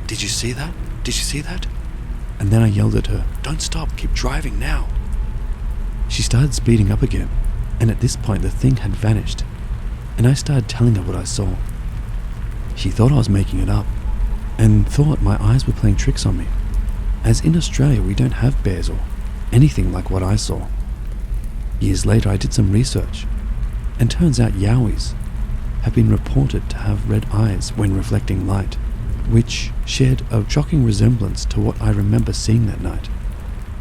[SPEAKER 2] "Did you see that? Did you see that?" And then I yelled at her, "Don't stop, keep driving now." She started speeding up again, and at this point the thing had vanished, and I started telling her what I saw. She thought I was making it up, and thought my eyes were playing tricks on me, as in Australia we don't have bears or anything like what I saw. Years later I did some research, and turns out yowies have been reported to have red eyes when reflecting light, which shared a shocking resemblance to what I remember seeing that night.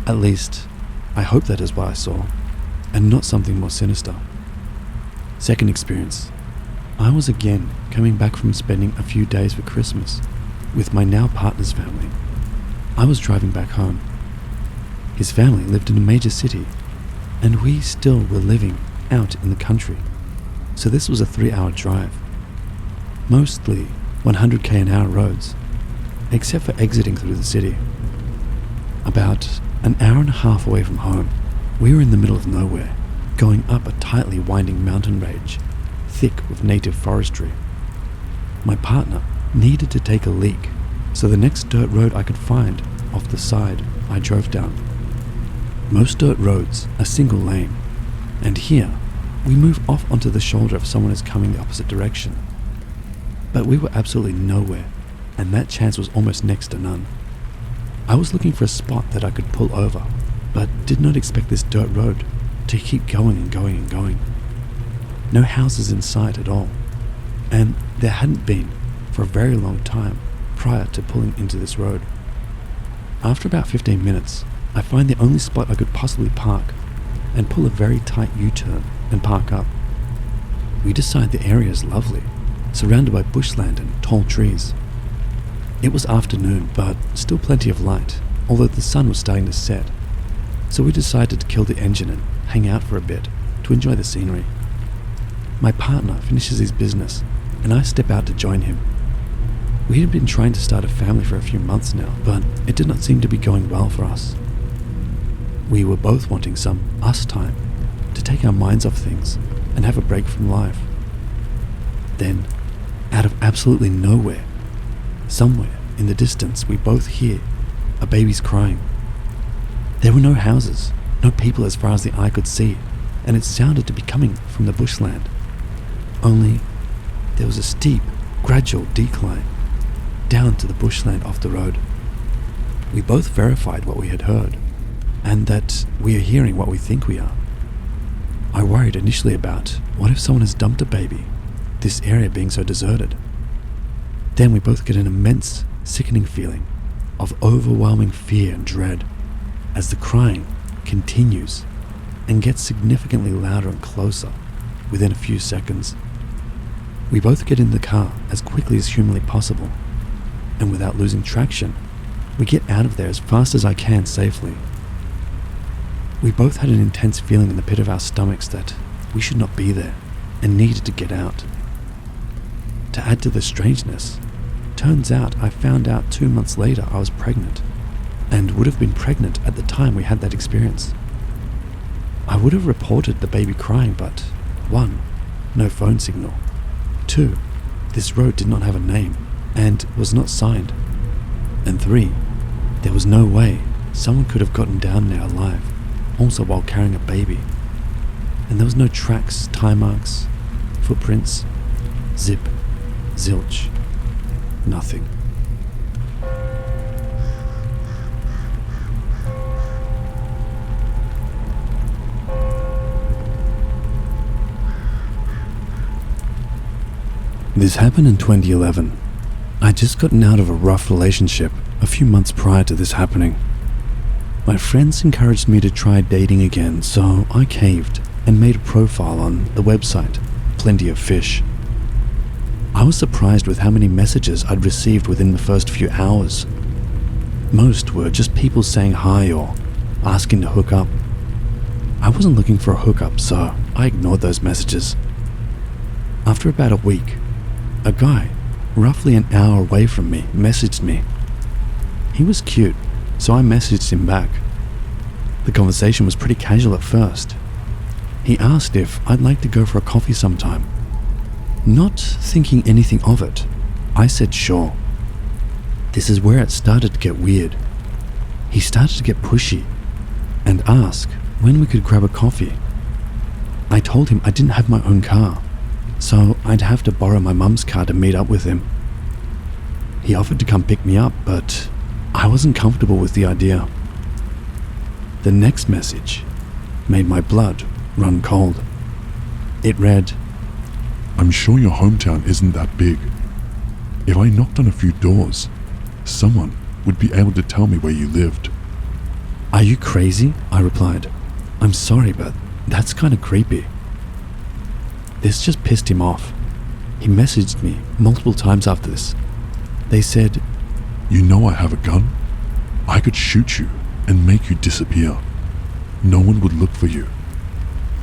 [SPEAKER 2] At least, I hope that is what I saw, and not something more sinister. Second experience. I was again coming back from spending a few days for Christmas with my now partner's family. I was driving back home. His family lived in a major city, and we still were living out in the country, so this was a 3-hour drive. Mostly 100k an hour roads, except for exiting through the city. About an hour and a half away from home, we were in the middle of nowhere, going up a tightly winding mountain range, thick with native forestry. My partner needed to take a leak, so the next dirt road I could find off the side I drove down. Most dirt roads are single lane, and here we move off onto the shoulder if someone is coming the opposite direction. But we were absolutely nowhere, and that chance was almost next to none. I was looking for a spot that I could pull over, but did not expect this dirt road to keep going and going and going. No houses in sight at all, and there hadn't been for a very long time prior to pulling into this road. After about 15 minutes, I find the only spot I could possibly park and pull a very tight U-turn and park up. We decide the area is lovely, surrounded by bushland and tall trees. It was afternoon, but still plenty of light, although the sun was starting to set, so we decided to kill the engine and hang out for a bit to enjoy the scenery. My partner finishes his business, and I step out to join him. We had been trying to start a family for a few months now, but it did not seem to be going well for us. We were both wanting some us time to take our minds off things and have a break from life. Then, out of absolutely nowhere, somewhere in the distance, we both hear a baby's crying. There were no houses, no people as far as the eye could see, and it sounded to be coming from the bushland. Only there was a steep, gradual decline down to the bushland off the road. We both verified what we had heard, and that we are hearing what we think we are. I worried initially about what if someone has dumped a baby, this area being so deserted. Then we both get an immense, sickening feeling of overwhelming fear and dread as the crying continues and gets significantly louder and closer within a few seconds. We both get in the car as quickly as humanly possible, and without losing traction, we get out of there as fast as I can safely. We both had an intense feeling in the pit of our stomachs that we should not be there and needed to get out. To add to the strangeness, turns out I found out 2 months later I was pregnant, and would have been pregnant at the time we had that experience. I would have reported the baby crying, but 1, no phone signal. 2, this road did not have a name and was not signed. And 3, there was no way someone could have gotten down there alive, also while carrying a baby. And there was no tracks, tie marks, footprints, zip, zilch, nothing. This happened in 2011. I'd just gotten out of a rough relationship a few months prior to this happening. My friends encouraged me to try dating again, so I caved and made a profile on the website, Plenty of Fish. I was surprised with how many messages I'd received within the first few hours. Most were just people saying hi or asking to hook up. I wasn't looking for a hookup, so I ignored those messages. After about a week, a guy, roughly an hour away from me, messaged me. He was cute, so I messaged him back. The conversation was pretty casual at first. He asked if I'd like to go for a coffee sometime. Not thinking anything of it, I said sure. This is where it started to get weird. He started to get pushy and ask when we could grab a coffee. I told him I didn't have my own car, so I'd have to borrow my mum's car to meet up with him. He offered to come pick me up, but I wasn't comfortable with the idea. The next message made my blood run cold. It read,
[SPEAKER 1] I'm sure your hometown isn't that big. If I knocked on a few doors, someone would be able to tell me where you lived.
[SPEAKER 2] Are you crazy? I replied. I'm sorry, but that's kind of creepy. This just pissed him off. He messaged me multiple times after this. They said,
[SPEAKER 1] You know I have a gun? I could shoot you and make you disappear. No one would look for you.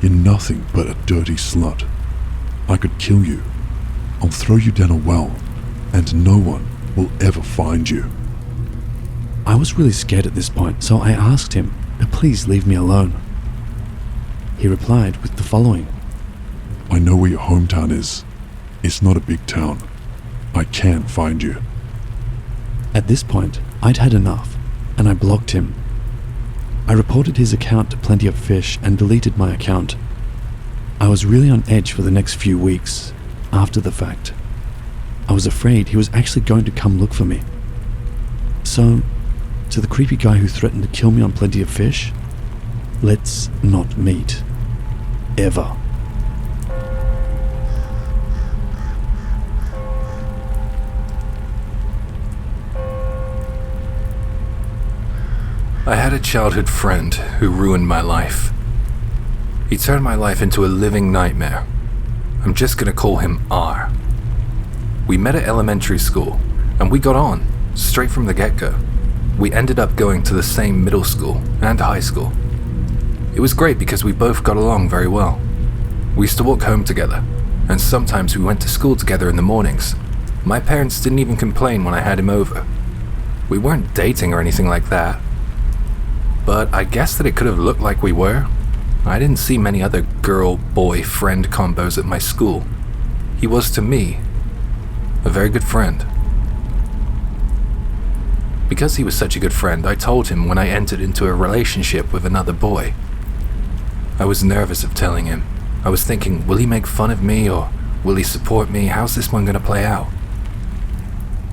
[SPEAKER 1] You're nothing but a dirty slut. I could kill you. I'll throw you down a well, and no one will ever find you.
[SPEAKER 2] I was really scared at this point, so I asked him to please leave me alone. He replied with the following.
[SPEAKER 1] I know where your hometown is. It's not a big town. I can find you.
[SPEAKER 2] At this point, I'd had enough, and I blocked him. I reported his account to Plenty of Fish and deleted my account. I was really on edge for the next few weeks after the fact. I was afraid he was actually going to come look for me. So, to the creepy guy who threatened to kill me on Plenty of Fish, let's not meet. Ever.
[SPEAKER 4] I had a childhood friend who ruined my life. He turned my life into a living nightmare. I'm just gonna call him R. We met at elementary school, and we got on, straight from the get-go. We ended up going to the same middle school and high school. It was great because we both got along very well. We used to walk home together, and sometimes we went to school together in the mornings. My parents didn't even complain when I had him over. We weren't dating or anything like that, but I guess that it could have looked like we were. I didn't see many other girl-boy friend combos at my school. He was, to me, a very good friend. Because he was such a good friend, I told him when I entered into a relationship with another boy. I was nervous of telling him. I was thinking, will he make fun of me or will he support me? How's this one gonna play out?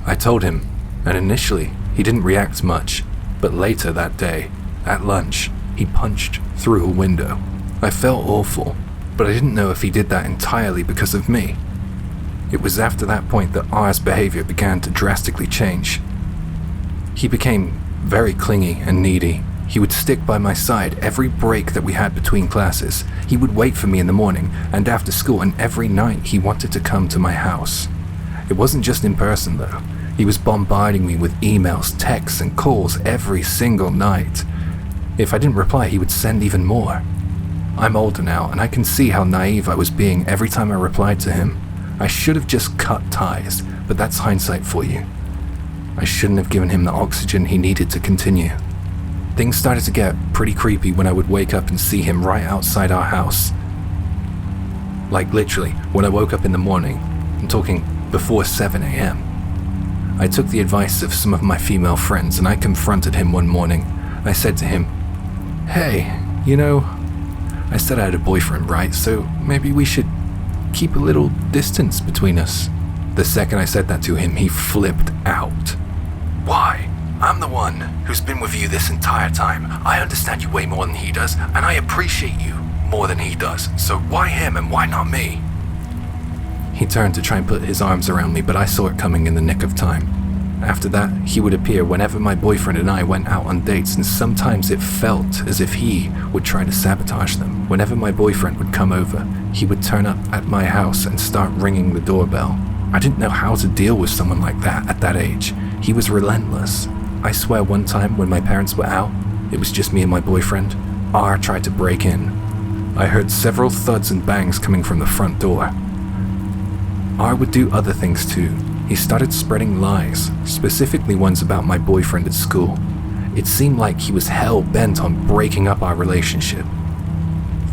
[SPEAKER 4] I told him, and initially he didn't react much, but later that day, at lunch, he punched through a window. I felt awful, but I didn't know if he did that entirely because of me. It was after that point that R's behavior began to drastically change. He became very clingy and needy. He would stick by my side every break that we had between classes. He would wait for me in the morning and after school, and every night he wanted to come to my house. It wasn't just in person though. He was bombarding me with emails, texts, and calls every single night. If I didn't reply, he would send even more. I'm older now, and I can see how naive I was being every time I replied to him. I should have just cut ties, but that's hindsight for you. I shouldn't have given him the oxygen he needed to continue. Things started to get pretty creepy when I would wake up and see him right outside our house. Like literally, when I woke up in the morning, I'm talking before 7 a.m. I took the advice of some of my female friends and I confronted him one morning. I said to him, "Hey, you know, I said I had a boyfriend, right? So maybe we should keep a little distance between us." The second I said that to him, he flipped out. "Why? I'm the one who's been with you this entire time. I understand you way more than he does, and I appreciate you more than he does. So why him and why not me?" He turned to try and put his arms around me, but I saw it coming in the nick of time. After that, he would appear whenever my boyfriend and I went out on dates, and sometimes it felt as if he would try to sabotage them. Whenever my boyfriend would come over, he would turn up at my house and start ringing the doorbell. I didn't know how to deal with someone like that at that age. He was relentless. I swear one time when my parents were out, it was just me and my boyfriend, R tried to break in. I heard several thuds and bangs coming from the front door. R would do other things too. He started spreading lies, specifically ones about my boyfriend at school. It seemed like he was hell-bent on breaking up our relationship.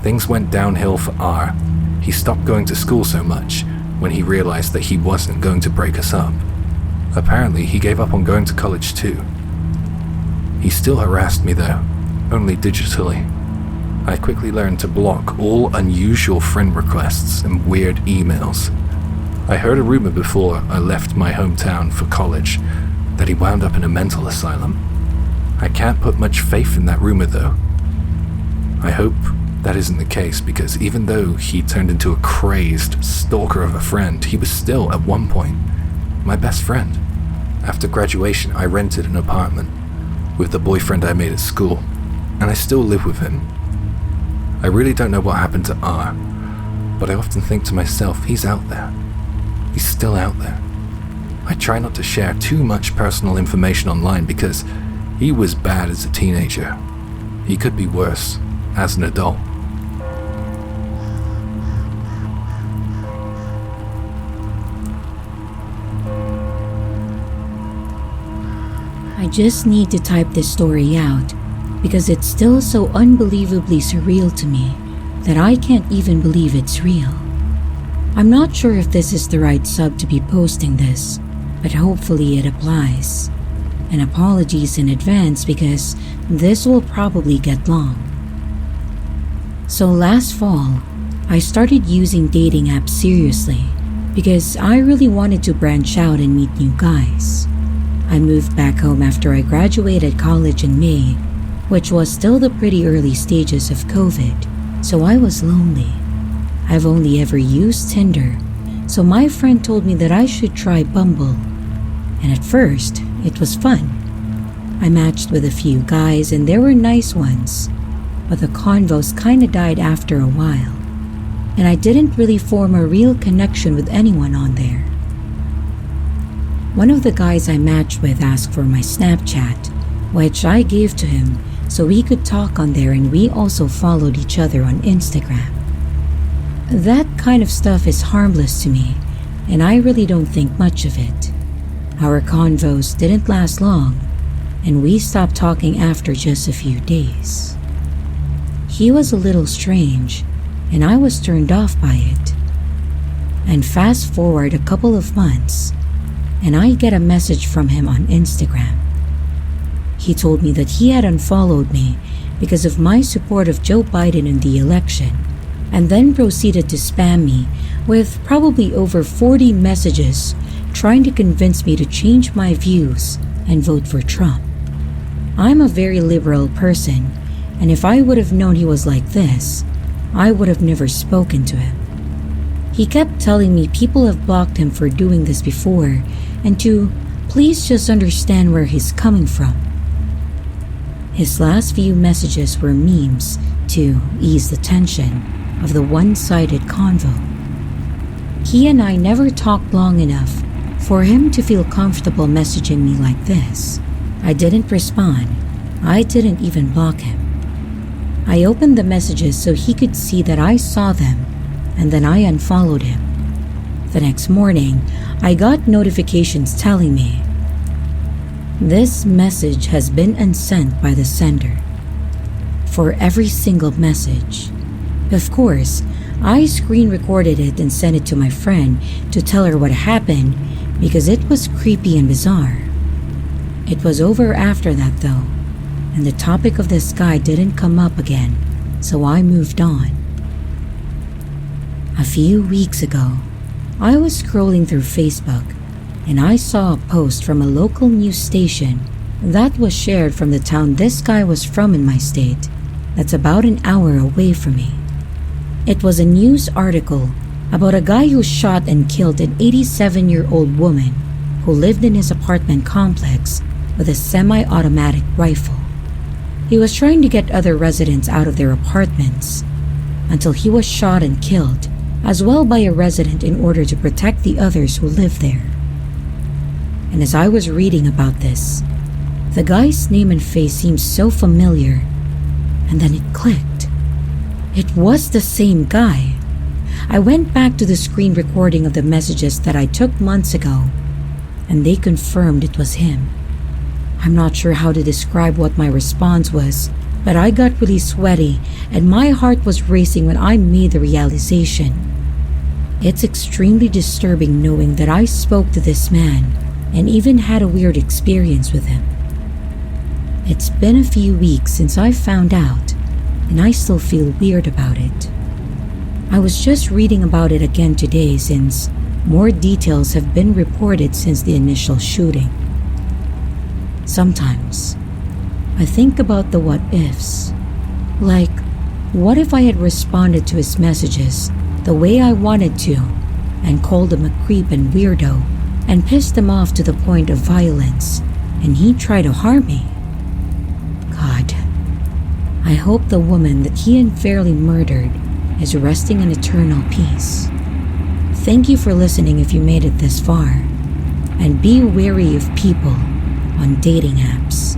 [SPEAKER 4] Things went downhill for R. He stopped going to school so much when he realized that he wasn't going to break us up. Apparently, he gave up on going to college too. He still harassed me though, only digitally. I quickly learned to block all unusual friend requests and weird emails. I heard a rumor before I left my hometown for college that he wound up in a mental asylum. I can't put much faith in that rumor though. I hope that isn't the case, because even though he turned into a crazed stalker of a friend, he was still, at one point, my best friend. After graduation, I rented an apartment with the boyfriend I made at school, and I still live with him. I really don't know what happened to R, but I often think to myself, he's out there. He's still out there. I try not to share too much personal information online because he was bad as a teenager. He could be worse as an adult.
[SPEAKER 5] I just need to type this story out because it's still so unbelievably surreal to me that I can't even believe it's real. I'm not sure if this is the right sub to be posting this, but hopefully it applies. And apologies in advance because this will probably get long. So last fall, I started using dating apps seriously because I really wanted to branch out and meet new guys. I moved back home after I graduated college in May, which was still the pretty early stages of COVID, so I was lonely. I've only ever used Tinder, so my friend told me that I should try Bumble. And at first, it was fun. I matched with a few guys and there were nice ones, but the convos kinda died after a while, and I didn't really form a real connection with anyone on there. One of the guys I matched with asked for my Snapchat, which I gave to him so we could talk on there, and we also followed each other on Instagram. That kind of stuff is harmless to me, and I really don't think much of it. Our convos didn't last long, and we stopped talking after just a few days. He was a little strange, and I was turned off by it. And fast forward a couple of months, and I get a message from him on Instagram. He told me that he had unfollowed me because of my support of Joe Biden in the election, and then proceeded to spam me with probably over 40 messages trying to convince me to change my views and vote for Trump. I'm a very liberal person, and if I would have known he was like this, I would have never spoken to him. He kept telling me people have blocked him for doing this before, and to please just understand where he's coming from. His last few messages were memes to ease the tension of the one-sided convo. He and I never talked long enough for him to feel comfortable messaging me like this. I didn't respond. I didn't even block him. I opened the messages so he could see that I saw them, and then I unfollowed him. The next morning, I got notifications telling me, "This message has been unsent by the sender." For every single message. Of course, I screen recorded it and sent it to my friend to tell her what happened because it was creepy and bizarre. It was over after that though, and the topic of this guy didn't come up again, so I moved on. A few weeks ago, I was scrolling through Facebook and I saw a post from a local news station that was shared from the town this guy was from in my state, that's about an hour away from me. It was a news article about a guy who shot and killed an 87-year-old woman who lived in his apartment complex with a semi-automatic rifle. He was trying to get other residents out of their apartments until he was shot and killed as well by a resident in order to protect the others who lived there. And as I was reading about this, the guy's name and face seemed so familiar, and then it clicked. It was the same guy. I went back to the screen recording of the messages that I took months ago, and they confirmed it was him. I'm not sure how to describe what my response was, but I got really sweaty and my heart was racing when I made the realization. It's extremely disturbing knowing that I spoke to this man and even had a weird experience with him. It's been a few weeks since I found out, and I still feel weird about it. I was just reading about it again today since more details have been reported since the initial shooting. Sometimes, I think about the what-ifs. Like, what if I had responded to his messages the way I wanted to and called him a creep and weirdo and pissed him off to the point of violence, and he tried to harm me? God, I hope the woman that he unfairly murdered is resting in eternal peace. Thank you for listening if you made it this far, and be wary of people on dating apps.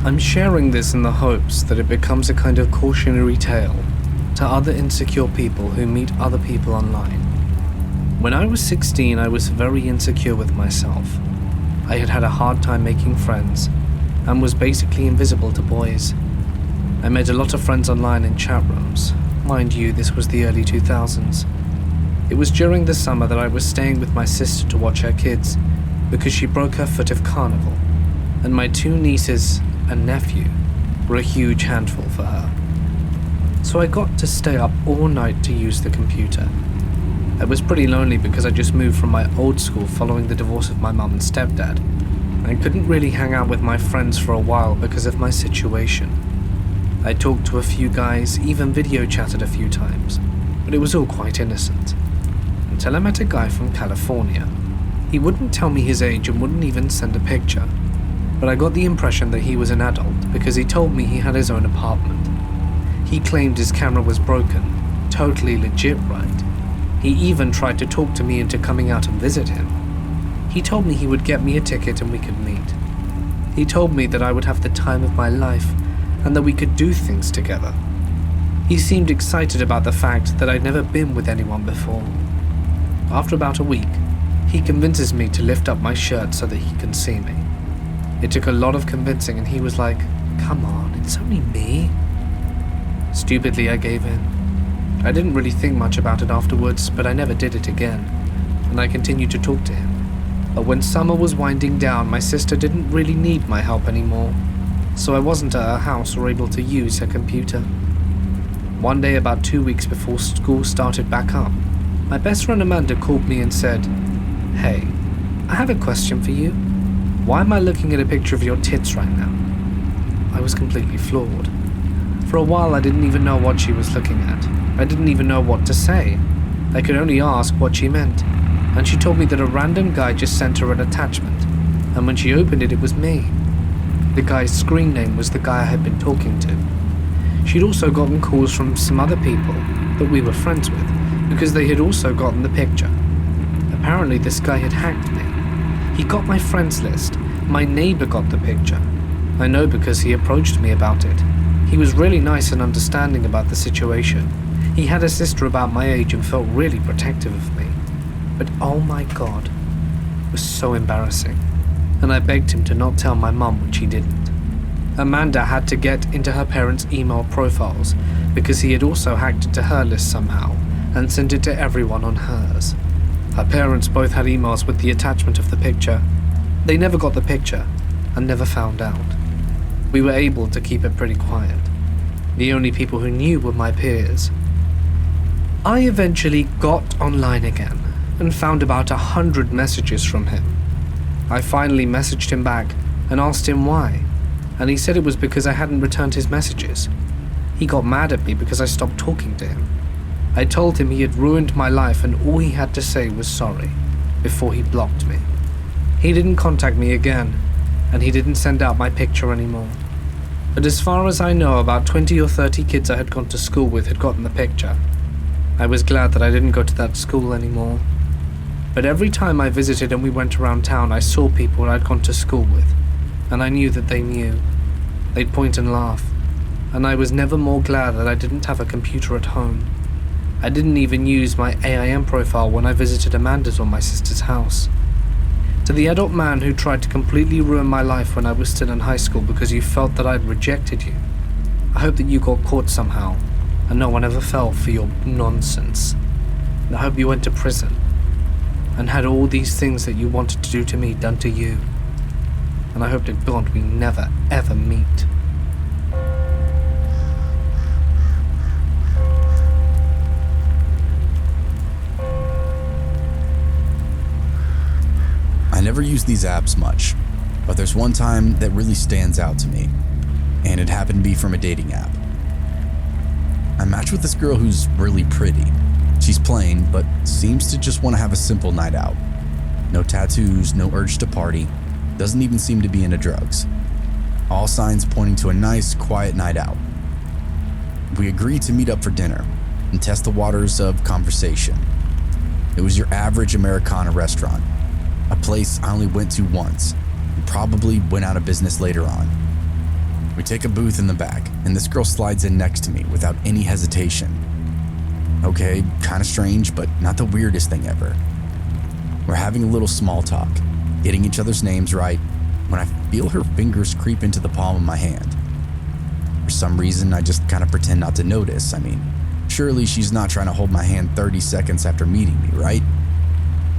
[SPEAKER 6] I'm sharing this in the hopes that it becomes a kind of cautionary tale to other insecure people who meet other people online. When I was 16, I was very insecure with myself. I had a hard time making friends and was basically invisible to boys. I made a lot of friends online in chat rooms. Mind you, this was the early 2000s. It was during the summer that I was staying with my sister to watch her kids because she broke her foot of carnival, and my two nieces and nephew were a huge handful for her. So I got to stay up all night to use the computer. I was pretty lonely because I just moved from my old school following the divorce of my mum and stepdad. I couldn't really hang out with my friends for a while because of my situation. I talked to a few guys, even video chatted a few times, but it was all quite innocent. Until I met a guy from California. He wouldn't tell me his age and wouldn't even send a picture, but I got the impression that he was an adult because he told me he had his own apartment. He claimed his camera was broken, totally legit, right? He even tried to talk to me into coming out and visit him. He told me he would get me a ticket and we could meet. He told me that I would have the time of my life and that we could do things together. He seemed excited about the fact that I'd never been with anyone before. After about a week, he convinces me to lift up my shirt so that he can see me. It took a lot of convincing and he was like, "Come on, it's only me." Stupidly, I gave in. I didn't really think much about it afterwards, but I never did it again, and I continued to talk to him. But when summer was winding down, my sister didn't really need my help anymore, so I wasn't at her house or able to use her computer. One day, about 2 weeks before school started back up, my best friend Amanda called me and said, "Hey, I have a question for you. Why am I looking at a picture of your tits right now?" I was completely floored. For a while I didn't even know what she was looking at. I didn't even know what to say. I could only ask what she meant, and she told me that a random guy just sent her an attachment, and when she opened it, it was me. The guy's screen name was the guy I had been talking to. She'd also gotten calls from some other people that we were friends with, because they had also gotten the picture. Apparently this guy had hacked me. He got my friends list. My neighbor got the picture. I know because he approached me about it. He was really nice and understanding about the situation. He had a sister about my age and felt really protective of me. But oh my god, it was so embarrassing. And I begged him to not tell my mum, which he didn't. Amanda had to get into her parents' email profiles because he had also hacked into her list somehow and sent it to everyone on hers. Her parents both had emails with the attachment of the picture. They never got the picture and never found out. We were able to keep it pretty quiet. The only people who knew were my peers. I eventually got online again and found about 100 messages from him. I finally messaged him back and asked him why, and he said it was because I hadn't returned his messages. He got mad at me because I stopped talking to him. I told him he had ruined my life and all he had to say was sorry, before he blocked me. He didn't contact me again, and he didn't send out my picture anymore. But as far as I know, about 20 or 30 kids I had gone to school with had gotten the picture. I was glad that I didn't go to that school anymore. But every time I visited and we went around town, I saw people I'd gone to school with, and I knew that they knew. They'd point and laugh, and I was never more glad that I didn't have a computer at home. I didn't even use my AIM profile when I visited Amanda's or my sister's house. To the adult man who tried to completely ruin my life when I was still in high school because you felt that I'd rejected you, I hope that you got caught somehow, and no one ever fell for your nonsense. And I hope you went to prison, and had all these things that you wanted to do to me done to you. And I hope to God we never ever meet.
[SPEAKER 7] I never use these apps much, but there's one time that really stands out to me, and it happened to be from a dating app. I matched with this girl who's really pretty. She's plain, but seems to just want to have a simple night out. No tattoos, no urge to party, doesn't even seem to be into drugs. All signs pointing to a nice, quiet night out. We agreed to meet up for dinner and test the waters of conversation. It was your average Americana restaurant, a place I only went to once and probably went out of business later on. We take a booth in the back, and this girl slides in next to me without any hesitation. Okay, kinda strange, but not the weirdest thing ever. We're having a little small talk, getting each other's names right, when I feel her fingers creep into the palm of my hand. For some reason, I just kinda pretend not to notice. I mean, surely she's not trying to hold my hand 30 seconds after meeting me, right?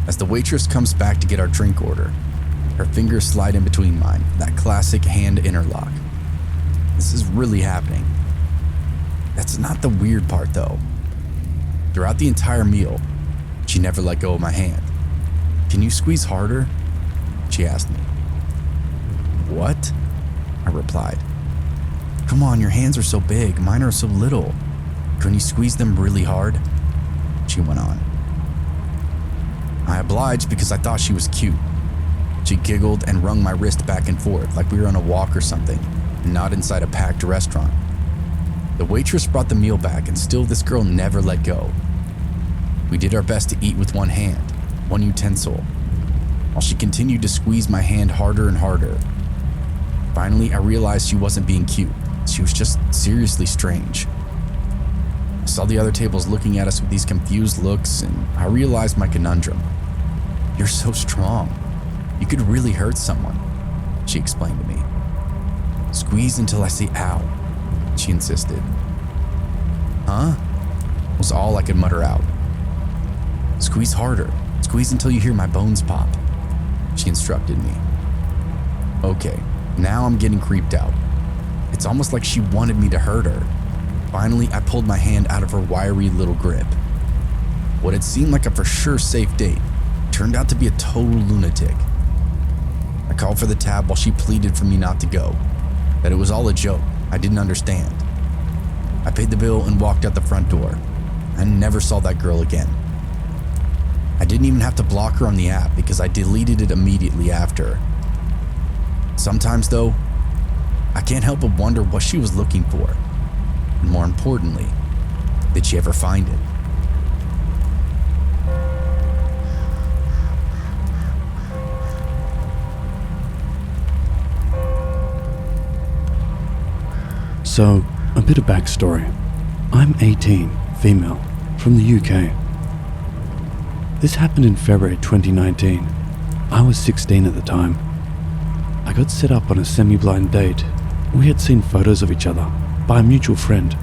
[SPEAKER 7] As the waitress comes back to get our drink order, her fingers slide in between mine, that classic hand interlock. This is really happening. That's not the weird part though. Throughout the entire meal, she never let go of my hand. "Can you squeeze harder?" she asked me. "What?" I replied. "Come on, your hands are so big, mine are so little. Couldn't you squeeze them really hard?" She went on. I obliged because I thought she was cute. She giggled and wrung my wrist back and forth like we were on a walk or something, and not inside a packed restaurant. The waitress brought the meal back, and still this girl never let go. We did our best to eat with one hand, one utensil, while she continued to squeeze my hand harder and harder. Finally, I realized she wasn't being cute. She was just seriously strange. I saw the other tables looking at us with these confused looks, and I realized my conundrum. "You're so strong. You could really hurt someone," she explained to me. "Squeeze until I say ow," she insisted. "Huh?" was all I could mutter out. "Squeeze harder. Squeeze until you hear my bones pop," she instructed me. Okay, now I'm getting creeped out. It's almost like she wanted me to hurt her. Finally, I pulled my hand out of her wiry little grip. What had seemed like a for sure safe date turned out to be a total lunatic. I called for the tab while she pleaded for me not to go, that it was all a joke, I didn't understand. I paid the bill and walked out the front door. I never saw that girl again. I didn't even have to block her on the app because I deleted it immediately after. Sometimes though, I can't help but wonder what she was looking for. And more importantly, did she ever find it?
[SPEAKER 2] So, a bit of backstory. I'm 18, female, from the UK. This happened in February 2019. I was 16 at the time. I got set up on a semi-blind date. We had seen photos of each other by a mutual friend.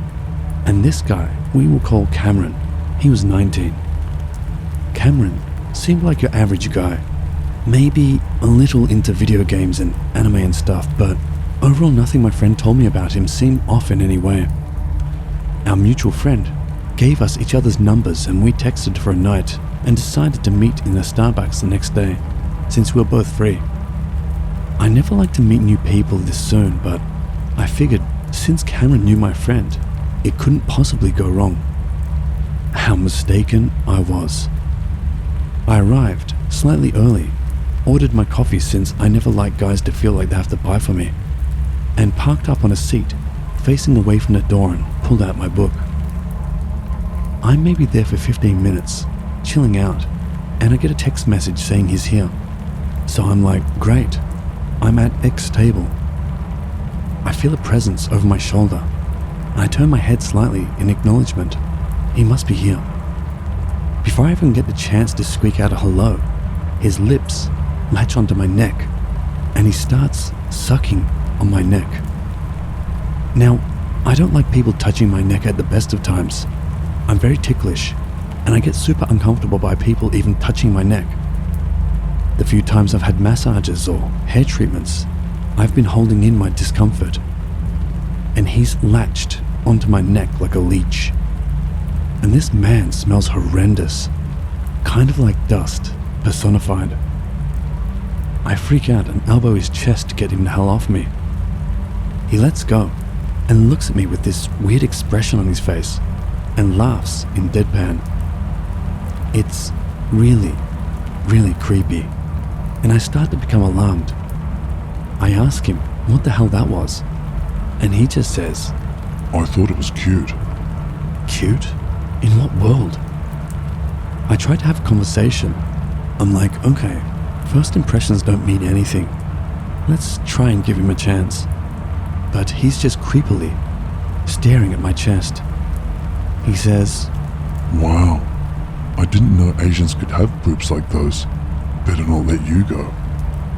[SPEAKER 2] And this guy, we will call Cameron, he was 19. Cameron seemed like your average guy. Maybe a little into video games and anime and stuff, but overall nothing my friend told me about him seemed off in any way. Our mutual friend gave us each other's numbers and we texted for a night and decided to meet in a Starbucks the next day, since we were both free. I never like to meet new people this soon, but I figured since Cameron knew my friend, it couldn't possibly go wrong. How mistaken I was. I arrived slightly early, ordered my coffee since I never like guys to feel like they have to buy for me, and parked up on a seat, facing away from the door, and pulled out my book. I'm maybe there for 15 minutes, chilling out, and I get a text message saying he's here. So I'm like, great, I'm at X table. I feel a presence over my shoulder, and I turn my head slightly in acknowledgement. He must be here. Before I even get the chance to squeak out a hello, his lips latch onto my neck, and he starts sucking on my neck. Now, I don't like people touching my neck at the best of times. I'm very ticklish, and I get super uncomfortable by people even touching my neck. The few times I've had massages or hair treatments, I've been holding in my discomfort, and he's latched onto my neck like a leech. And this man smells horrendous, kind of like dust personified. I freak out and elbow his chest to get him the hell off me. He lets go and looks at me with this weird expression on his face and laughs in deadpan. It's really, really creepy, and I start to become alarmed. I ask him what the hell that was, and he just says,
[SPEAKER 1] I thought it was cute.
[SPEAKER 2] Cute? In what world? I try to have a conversation. I'm like, okay, first impressions don't mean anything. Let's try and give him a chance. But he's just creepily staring at my chest. He says,
[SPEAKER 1] Wow, I didn't know Asians could have boobs like those. Better not let you go.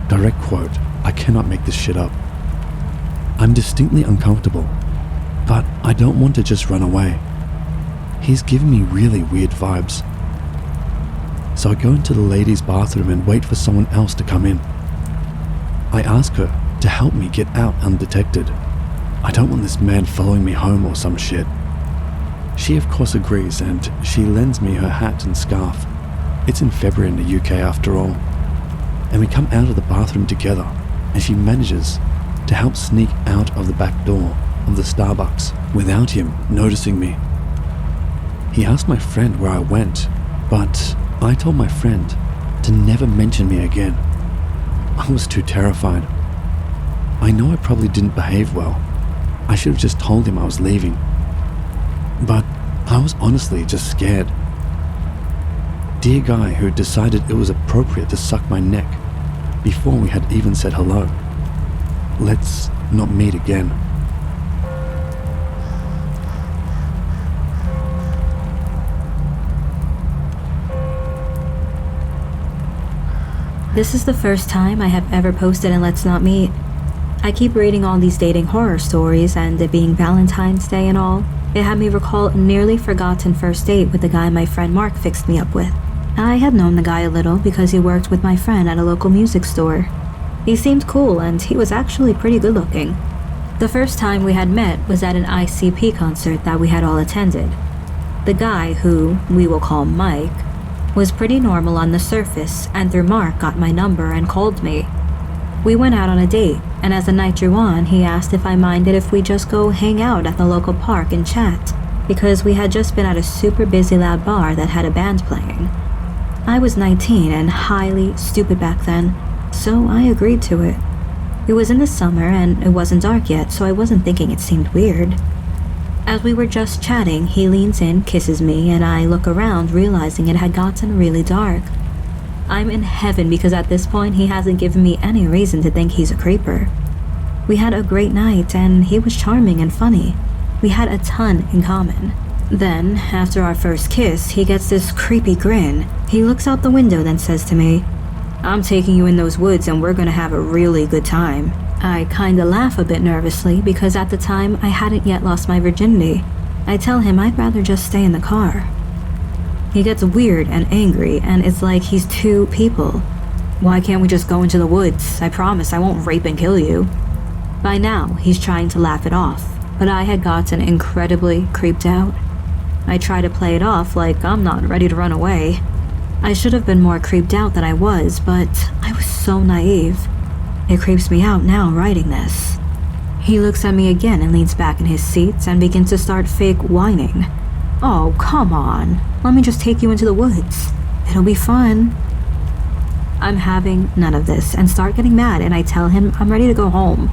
[SPEAKER 2] Direct quote, I cannot make this shit up. I'm distinctly uncomfortable, but I don't want to just run away. He's giving me really weird vibes. So I go into the ladies' bathroom and wait for someone else to come in. I ask her to help me get out undetected. I don't want this man following me home or some shit. She of course agrees, and she lends me her hat and scarf. It's in February in the UK after all. And we come out of the bathroom together, and she manages to help sneak out of the back door of the Starbucks without him noticing me. He asked my friend where I went, but I told my friend to never mention me again. I was too terrified. I know I probably didn't behave well. I should have just told him I was leaving. But I was honestly just scared. Dear guy who decided it was appropriate to suck my neck before we had even said hello. Let's not meet again.
[SPEAKER 8] This is the first time I have ever posted in Let's Not Meet. I keep reading all these dating horror stories, and it being Valentine's Day and all, it had me recall a nearly forgotten first date with the guy my friend Mark fixed me up with. I had known the guy a little because he worked with my friend at a local music store. He seemed cool, and he was actually pretty good looking. The first time we had met was at an ICP concert that we had all attended. The guy, who we will call Mike, was pretty normal on the surface, and through Mark got my number and called me. We went out on a date, and as the night drew on, he asked if I minded if we just go hang out at the local park and chat, because we had just been at a super busy loud bar that had a band playing. I was 19 and highly stupid back then, so I agreed to it. It was in the summer and it wasn't dark yet, so I wasn't thinking it seemed weird. As we were just chatting, he leans in, kisses me, and I look around, realizing it had gotten really dark. I'm in heaven because at this point he hasn't given me any reason to think he's a creeper. We had a great night and he was charming and funny. We had a ton in common. Then, after our first kiss, he gets this creepy grin. He looks out the window, then says to me, "I'm taking you in those woods and we're gonna have a really good time." I kinda laugh a bit nervously because at the time I hadn't yet lost my virginity. I tell him I'd rather just stay in the car. He gets weird and angry, and it's like he's two people. "Why can't we just go into the woods? I promise I won't rape and kill you." By now, he's trying to laugh it off, but I had gotten incredibly creeped out. I try to play it off like I'm not ready to run away. I should have been more creeped out than I was, but I was so naive. It creeps me out now writing this. He looks at me again and leans back in his seat and begins to start fake whining. Oh, come on. Let me just take you into the woods. It'll be fun. I'm having none of this and start getting mad, and I tell him I'm ready to go home.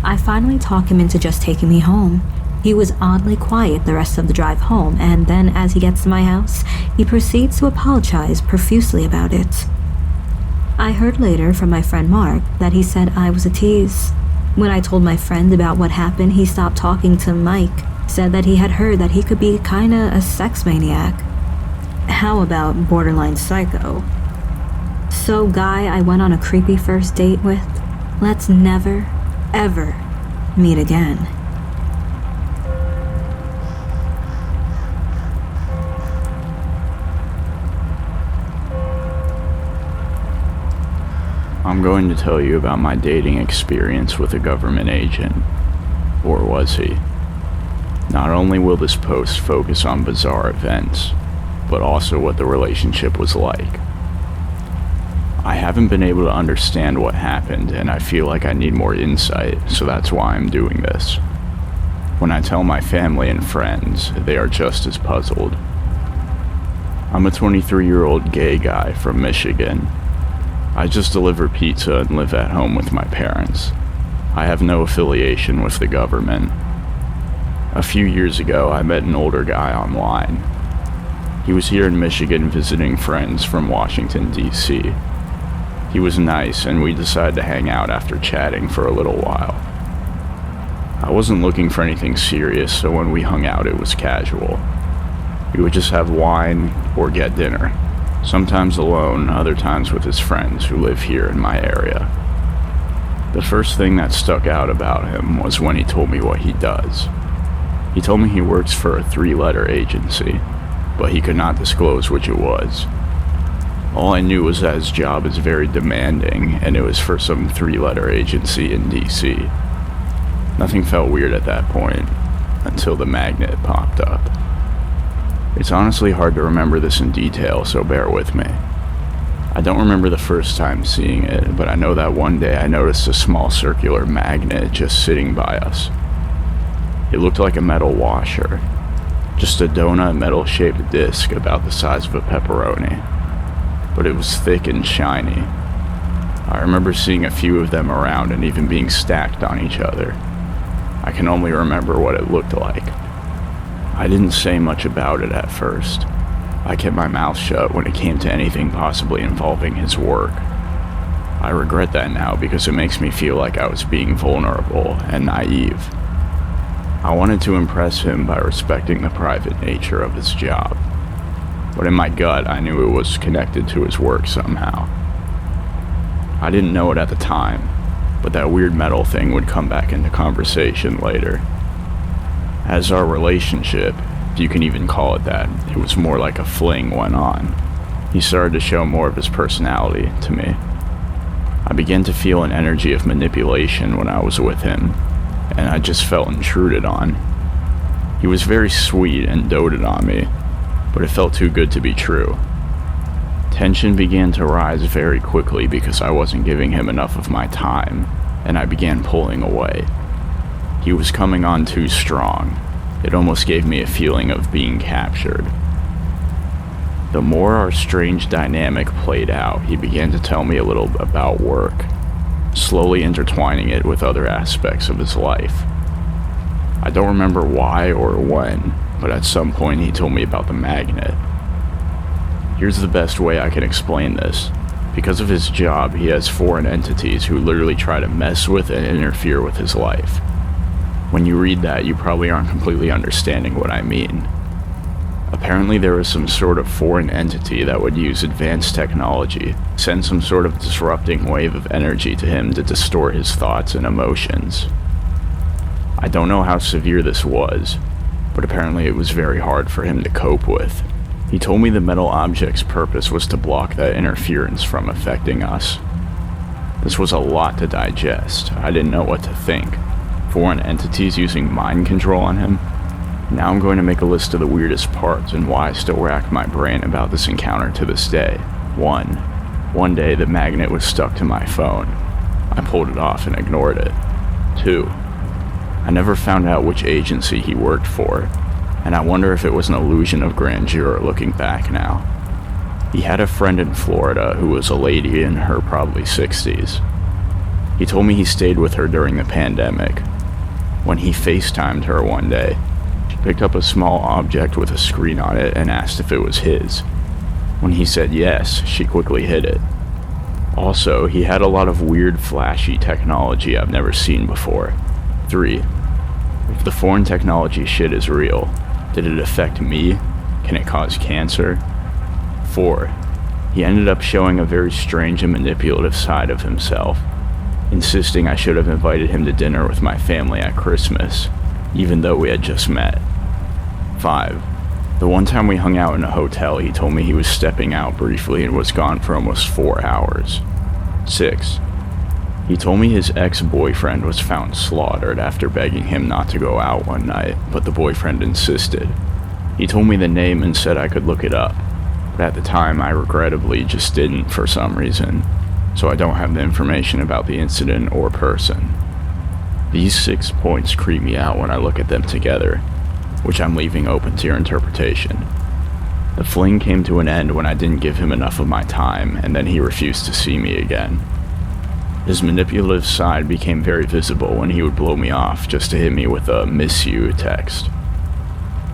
[SPEAKER 8] I finally talk him into just taking me home. He was oddly quiet the rest of the drive home, and then as he gets to my house, he proceeds to apologize profusely about it. I heard later from my friend Mark that he said I was a tease. When I told my friend about what happened, he stopped talking to Mike, said that he had heard that he could be kinda a sex maniac. How about borderline psycho? So guy I went on a creepy first date with, let's never, ever meet again.
[SPEAKER 9] I'm going to tell you about my dating experience with a government agent. Or was he? Not only will this post focus on bizarre events, but also what the relationship was like. I haven't been able to understand what happened, and I feel like I need more insight, so that's why I'm doing this. When I tell my family and friends, they are just as puzzled. I'm a 23-year-old gay guy from Michigan. I just deliver pizza and live at home with my parents. I have no affiliation with the government. A few years ago, I met an older guy online. He was here in Michigan visiting friends from Washington, D.C. He was nice, and we decided to hang out after chatting for a little while. I wasn't looking for anything serious, so when we hung out, it was casual. We would just have wine or get dinner. Sometimes alone, other times with his friends who live here in my area. The first thing that stuck out about him was when he told me what he does. He told me he works for a 3-letter agency, but he could not disclose which it was. All I knew was that his job is very demanding, and it was for some 3-letter agency in DC. Nothing felt weird at that point, until the magnet popped up. It's honestly hard to remember this in detail, so bear with me. I don't remember the first time seeing it, but I know that one day I noticed a small circular magnet just sitting by us. It looked like a metal washer, just a donut metal-shaped disc about the size of a pepperoni, but it was thick and shiny. I remember seeing a few of them around and even being stacked on each other. I can only remember what it looked like. I didn't say much about it at first. I kept my mouth shut when it came to anything possibly involving his work. I regret that now because it makes me feel like I was being vulnerable and naive. I wanted to impress him by respecting the private nature of his job, but in my gut I knew it was connected to his work somehow. I didn't know it at the time, but that weird metal thing would come back into conversation later. As our relationship, if you can even call it that, it was more like a fling went on. He started to show more of his personality to me. I began to feel an energy of manipulation when I was with him, and I just felt intruded on. He was very sweet and doted on me, but it felt too good to be true. Tension began to rise very quickly because I wasn't giving him enough of my time, and I began pulling away. He was coming on too strong. It almost gave me a feeling of being captured. The more our strange dynamic played out, he began to tell me a little about work, slowly intertwining it with other aspects of his life. I don't remember why or when, but at some point he told me about the magnet. Here's the best way I can explain this. Because of his job, he has foreign entities who literally try to mess with and interfere with his life. When you read that, you probably aren't completely understanding what I mean. Apparently there was some sort of foreign entity that would use advanced technology, send some sort of disrupting wave of energy to him to distort his thoughts and emotions. I don't know how severe this was, but apparently it was very hard for him to cope with. He told me the metal object's purpose was to block that interference from affecting us. This was a lot to digest. I didn't know what to think. Foreign entities using mind control on him? Now I'm going to make a list of the weirdest parts and why I still rack my brain about this encounter to this day. 1. One day the magnet was stuck to my phone. I pulled it off and ignored it. 2. I never found out which agency he worked for, and I wonder if it was an illusion of grandeur looking back now. He had a friend in Florida who was a lady in her probably 60s. He told me he stayed with her during the pandemic. When he FaceTimed her one day, she picked up a small object with a screen on it and asked if it was his. When he said yes, she quickly hid it. Also, he had a lot of weird flashy technology I've never seen before. 3. If the foreign technology shit is real, did it affect me? Can it cause cancer? 4. He ended up showing a very strange and manipulative side of himself, insisting I should have invited him to dinner with my family at Christmas, even though we had just met. 5. The one time we hung out in a hotel, he told me he was stepping out briefly and was gone for almost 4 hours. 6. He told me his ex-boyfriend was found slaughtered after begging him not to go out one night, but the boyfriend insisted. He told me the name and said I could look it up, but at the time I regrettably just didn't for some reason, so I don't have the information about the incident or person. These 6 points creep me out when I look at them together, which I'm leaving open to your interpretation. The fling came to an end when I didn't give him enough of my time, and then he refused to see me again. His manipulative side became very visible when he would blow me off just to hit me with a "miss you" text.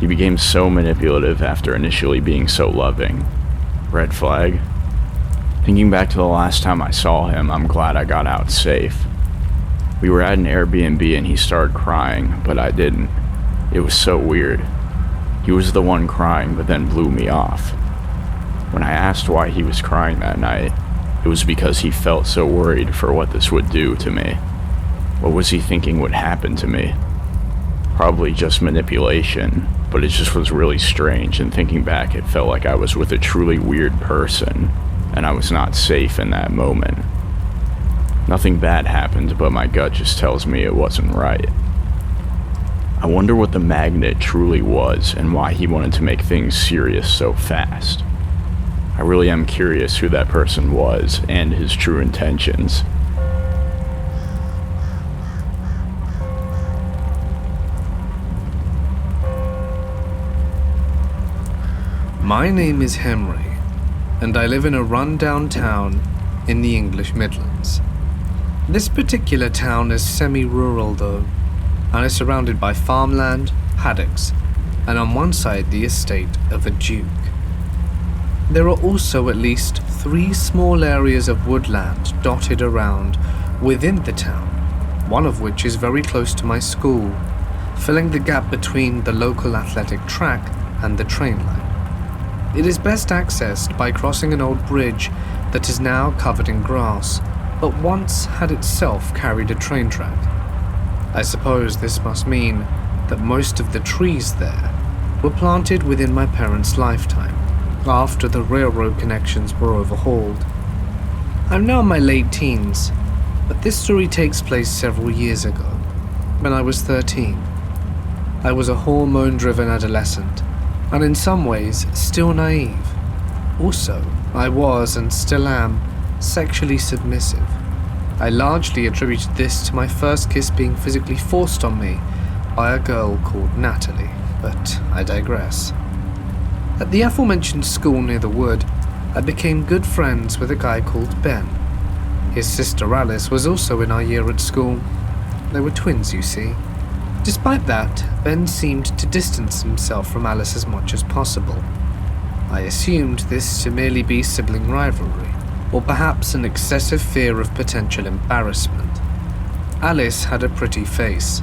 [SPEAKER 9] He became so manipulative after initially being so loving. Red flag? Thinking back to the last time I saw him, I'm glad I got out safe. We were at an Airbnb and he started crying, but I didn't. It was so weird. He was the one crying, but then blew me off. When I asked why he was crying that night, it was because he felt so worried for what this would do to me. What was he thinking would happen to me? Probably just manipulation, but it just was really strange, and thinking back it felt like I was with a truly weird person, and I was not safe in that moment. Nothing bad happened, but my gut just tells me it wasn't right. I wonder what the magnet truly was and why he wanted to make things serious so fast. I really am curious who that person was and his true intentions.
[SPEAKER 6] My name is Henry, and I live in a run-down town in the English Midlands. This particular town is semi-rural though, and is surrounded by farmland, paddocks, and on one side the estate of a duke. There are also at least 3 small areas of woodland dotted around within the town, one of which is very close to my school, filling the gap between the local athletic track and the train line. It is best accessed by crossing an old bridge that is now covered in grass, but once had itself carried a train track. I suppose this must mean that most of the trees there were planted within my parents' lifetime, after the railroad connections were overhauled. I'm now in my late teens, but this story takes place several years ago, when I was 13. I was a hormone-driven adolescent, and in some ways still naive. Also, I was, and still am, sexually submissive. I largely attributed this to my first kiss being physically forced on me by a girl called Natalie, but I digress. At the aforementioned school near the wood, I became good friends with a guy called Ben. His sister Alice was also in our year at school. They were twins, you see. Despite that, Ben seemed to distance himself from Alice as much as possible. I assumed this to merely be sibling rivalry, or perhaps an excessive fear of potential embarrassment. Alice had a pretty face,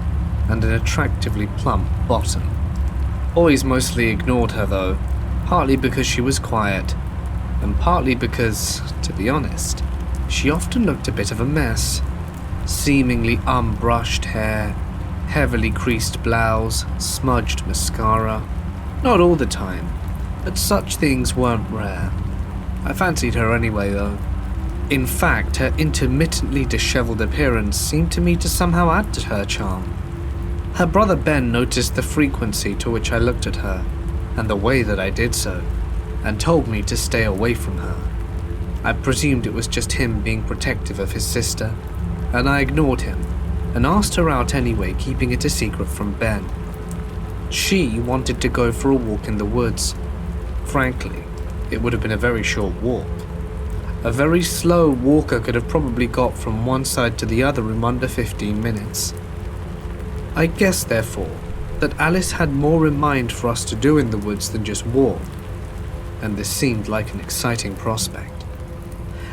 [SPEAKER 6] and an attractively plump bottom. Boys mostly ignored her though, partly because she was quiet, and partly because, to be honest, she often looked a bit of a mess. Seemingly unbrushed hair, heavily creased blouse, smudged mascara. Not all the time, but such things weren't rare. I fancied her anyway though. In fact, her intermittently disheveled appearance seemed to me to somehow add to her charm. Her brother Ben noticed the frequency to which I looked at her, and the way that I did so, and told me to stay away from her. I presumed it was just him being protective of his sister, and I ignored him and asked her out anyway, keeping it a secret from Ben. She wanted to go for a walk in the woods. Frankly, it would have been a very short walk. A very slow walker could have probably got from one side to the other in under 15 minutes. I guessed, therefore, that Alice had more in mind for us to do in the woods than just walk, and this seemed like an exciting prospect.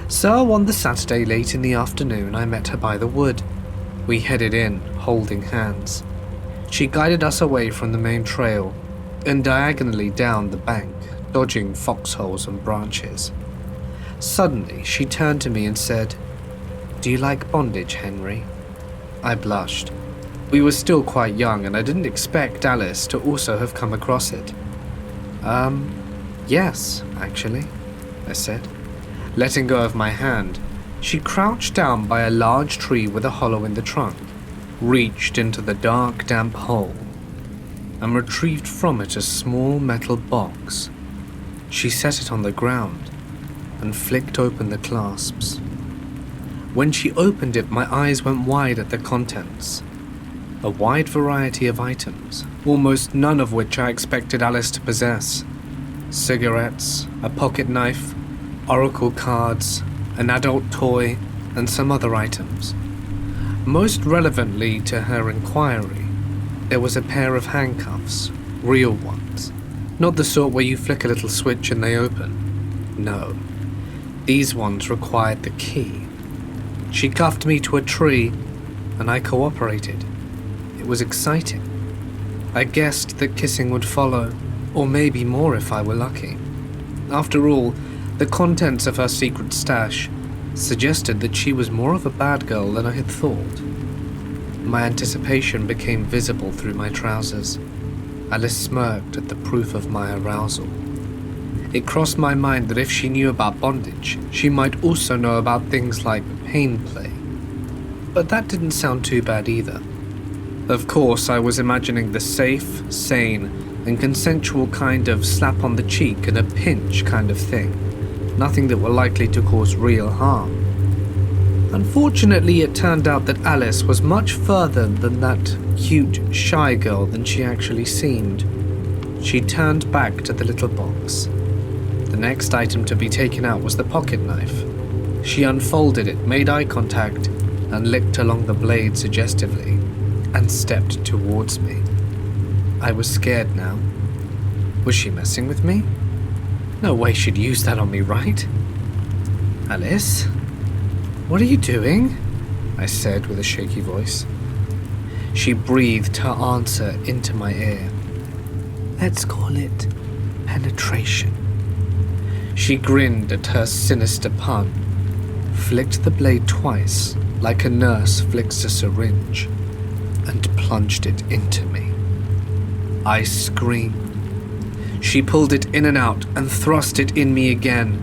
[SPEAKER 6] So on the Saturday late in the afternoon, I met her by the wood. We headed in, holding hands. She guided us away from the main trail and diagonally down the bank, dodging foxholes and branches. Suddenly, she turned to me and said, "Do you like bondage, Henry?" I blushed. We were still quite young, and I didn't expect Alice to also have come across it. Yes, actually," I said. Letting go of my hand, she crouched down by a large tree with a hollow in the trunk, reached into the dark, damp hole, and retrieved from it a small metal box. She set it on the ground and flicked open the clasps. When she opened it, my eyes went wide at the contents. A wide variety of items, almost none of which I expected Alice to possess. Cigarettes, a pocket knife, oracle cards, an adult toy, and some other items. Most relevantly to her inquiry, there was a pair of handcuffs, real ones, not the sort where you flick a little switch and they open. No, these ones required the key. She cuffed me to a tree, and I cooperated. It was exciting. I guessed that kissing would follow, or maybe more if I were lucky. After all, the contents of her secret stash suggested that she was more of a bad girl than I had thought. My anticipation became visible through my trousers. Alice smirked at the proof of my arousal. It crossed my mind that if she knew about bondage, she might also know about things like pain play. But that didn't sound too bad either. Of course, I was imagining the safe, sane, and consensual kind of slap on the cheek and a pinch kind of thing. Nothing that were likely to cause real harm. Unfortunately, it turned out that Alice was much further than that cute, shy girl than she actually seemed. She turned back to the little box. The next item to be taken out was the pocket knife. She unfolded it, made eye contact, and licked along the blade suggestively, and stepped towards me. I was scared now. Was she messing with me? No way she'd use that on me, right? "Alice? What are you doing?" I said with a shaky voice. She breathed her answer into my ear. "Let's call it penetration." She grinned at her sinister pun, flicked the blade twice like a nurse flicks a syringe, and plunged it into me. I screamed. She pulled it in and out and thrust it in me again.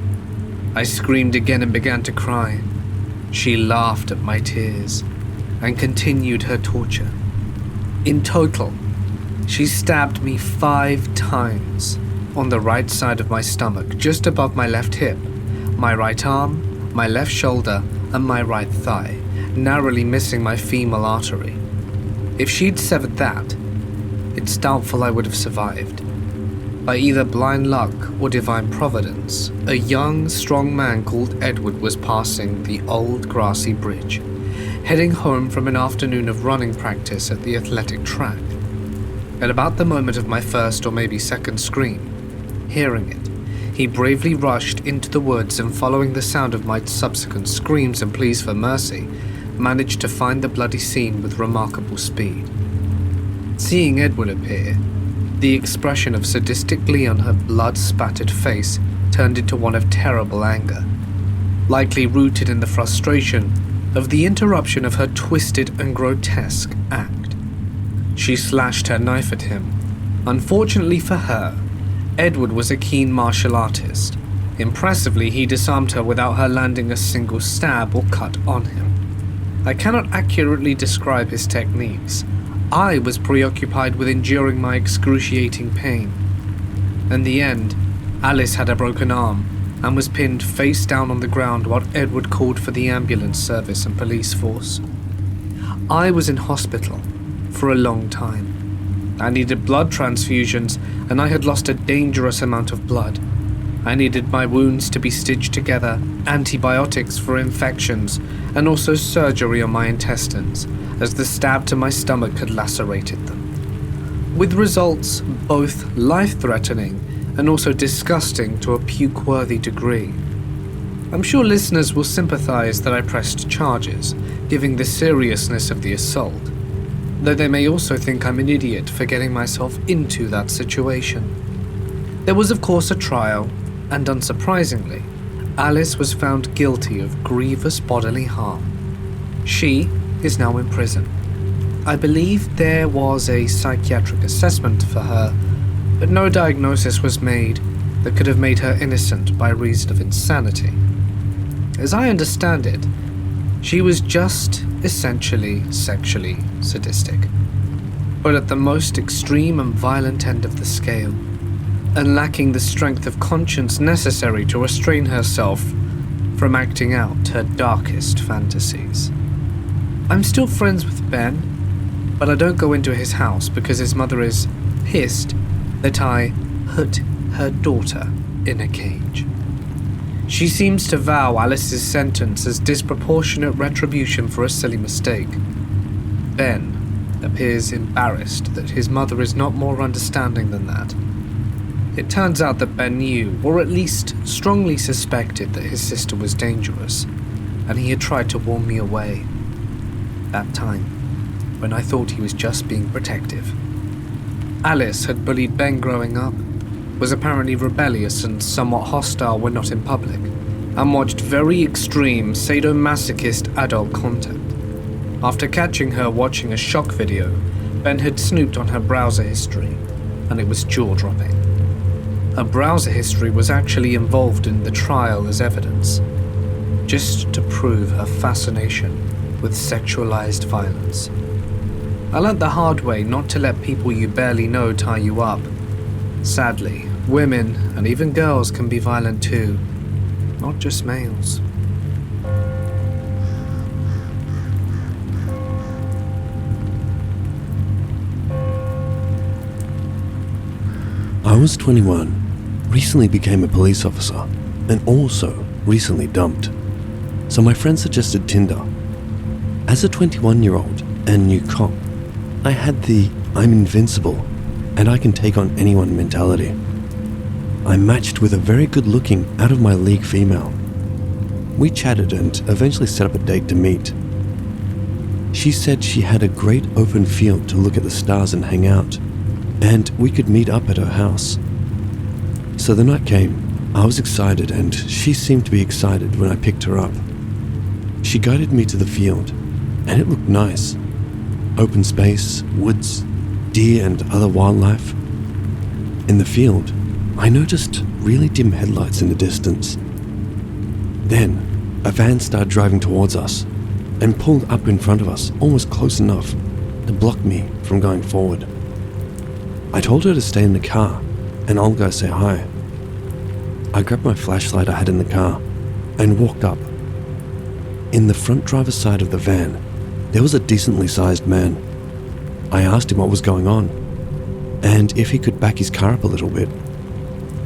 [SPEAKER 6] I screamed again and began to cry. She laughed at my tears and continued her torture. In total, she stabbed me 5 times on the right side of my stomach, just above my left hip, my right arm, my left shoulder, and my right thigh, narrowly missing my femoral artery. If she'd severed that, it's doubtful I would have survived. By either blind luck or divine providence, a young, strong man called Edward was passing the old grassy bridge, heading home from an afternoon of running practice at the athletic track. At about the moment of my first or maybe second scream, hearing it, he bravely rushed into the woods and, following the sound of my subsequent screams and pleas for mercy, managed to find the bloody scene with remarkable speed. Seeing Edward appear, the expression of sadistic glee on her blood-spattered face turned into one of terrible anger, likely rooted in the frustration of the interruption of her twisted and grotesque act. She slashed her knife at him. Unfortunately for her, Edward was a keen martial artist. Impressively, he disarmed her without her landing a single stab or cut on him. I cannot accurately describe his techniques. I was preoccupied with enduring my excruciating pain. In the end, Alice had a broken arm, and was pinned face down on the ground while Edward called for the ambulance service and police force. I was in hospital for a long time. I needed blood transfusions, and I had lost a dangerous amount of blood. I needed my wounds to be stitched together, antibiotics for infections, and also surgery on my intestines, as the stab to my stomach had lacerated them. With results both life-threatening and also disgusting to a puke-worthy degree. I'm sure listeners will sympathize that I pressed charges, given the seriousness of the assault, though they may also think I'm an idiot for getting myself into that situation. There was of course a trial, and unsurprisingly, Alice was found guilty of grievous bodily harm. She is now in prison. I believe there was a psychiatric assessment for her, but no diagnosis was made that could have made her innocent by reason of insanity. As I understand it, she was just essentially sexually sadistic, but at the most extreme and violent end of the scale, and lacking the strength of conscience necessary to restrain herself from acting out her darkest fantasies. I'm still friends with Ben, but I don't go into his house because his mother is pissed that I put her daughter in a cage. She seems to vow Alice's sentence as disproportionate retribution for a silly mistake. Ben appears embarrassed that his mother is not more understanding than that. It turns out that Ben knew, or at least strongly suspected, that his sister was dangerous, and he had tried to warn me away. That time, when I thought he was just being protective. Alice had bullied Ben growing up, was apparently rebellious and somewhat hostile when not in public, and watched very extreme sadomasochist adult content. After catching her watching a shock video, Ben had snooped on her browser history, and it was jaw-dropping. Her browser history was actually involved in the trial as evidence, just to prove her fascination with sexualized violence. I learned the hard way not to let people you barely know tie you up. Sadly, women and even girls can be violent too, not just males.
[SPEAKER 2] I was 21, recently became a police officer, and also recently dumped. So my friend suggested Tinder. As a 21-year-old and new cop, I had the I'm invincible and I can take on anyone mentality. I matched with a very good-looking, out-of-my-league female. We chatted and eventually set up a date to meet. She said she had a great open field to look at the stars and hang out, and we could meet up at her house. So the night came. I was excited and she seemed to be excited when I picked her up. She guided me to the field, and it looked nice. Open space, woods, deer and other wildlife. In the field, I noticed really dim headlights in the distance. Then, a van started driving towards us and pulled up in front of us almost close enough to block me from going forward. I told her to stay in the car and I'll go say hi. I grabbed my flashlight I had in the car and walked up. In the front driver's side of the van, there was a decently sized man. I asked him what was going on and if he could back his car up a little bit.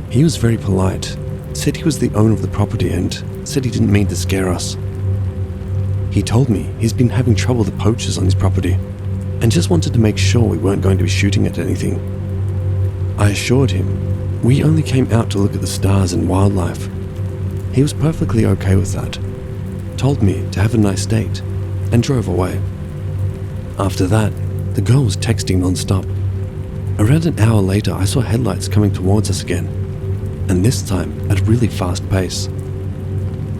[SPEAKER 2] He was very polite, said he was the owner of the property and said he didn't mean to scare us. He told me he's been having trouble with the poachers on his property and just wanted to make sure we weren't going to be shooting at anything. I assured him we only came out to look at the stars and wildlife. He was perfectly okay with that, told me to have a nice date, and drove away. After that, the girl was texting non-stop. Around an hour later, I saw headlights coming towards us again, and this time at a really fast pace.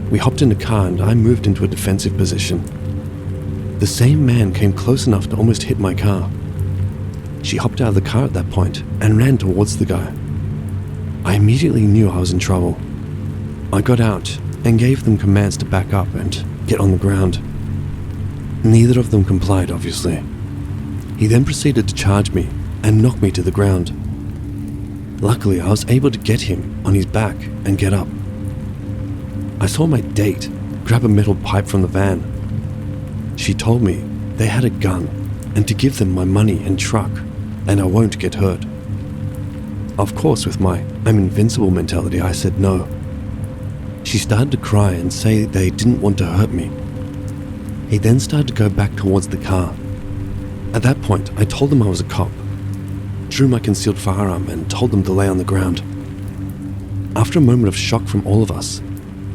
[SPEAKER 2] We hopped in the car and I moved into a defensive position. The same man came close enough to almost hit my car. She hopped out of the car at that point and ran towards the guy. I immediately knew I was in trouble. I got out and gave them commands to back up and get on the ground. Neither of them complied, obviously. He then proceeded to charge me and knock me to the ground. Luckily, I was able to get him on his back and get up. I saw my date grab a metal pipe from the van. She told me they had a gun and to give them my money and truck, and I won't get hurt. Of course, with my I'm invincible mentality, I said no. She started to cry and say they didn't want to hurt me. He then started to go back towards the car. At that point, I told them I was a cop, drew my concealed firearm and told them to lay on the ground. After a moment of shock from all of us,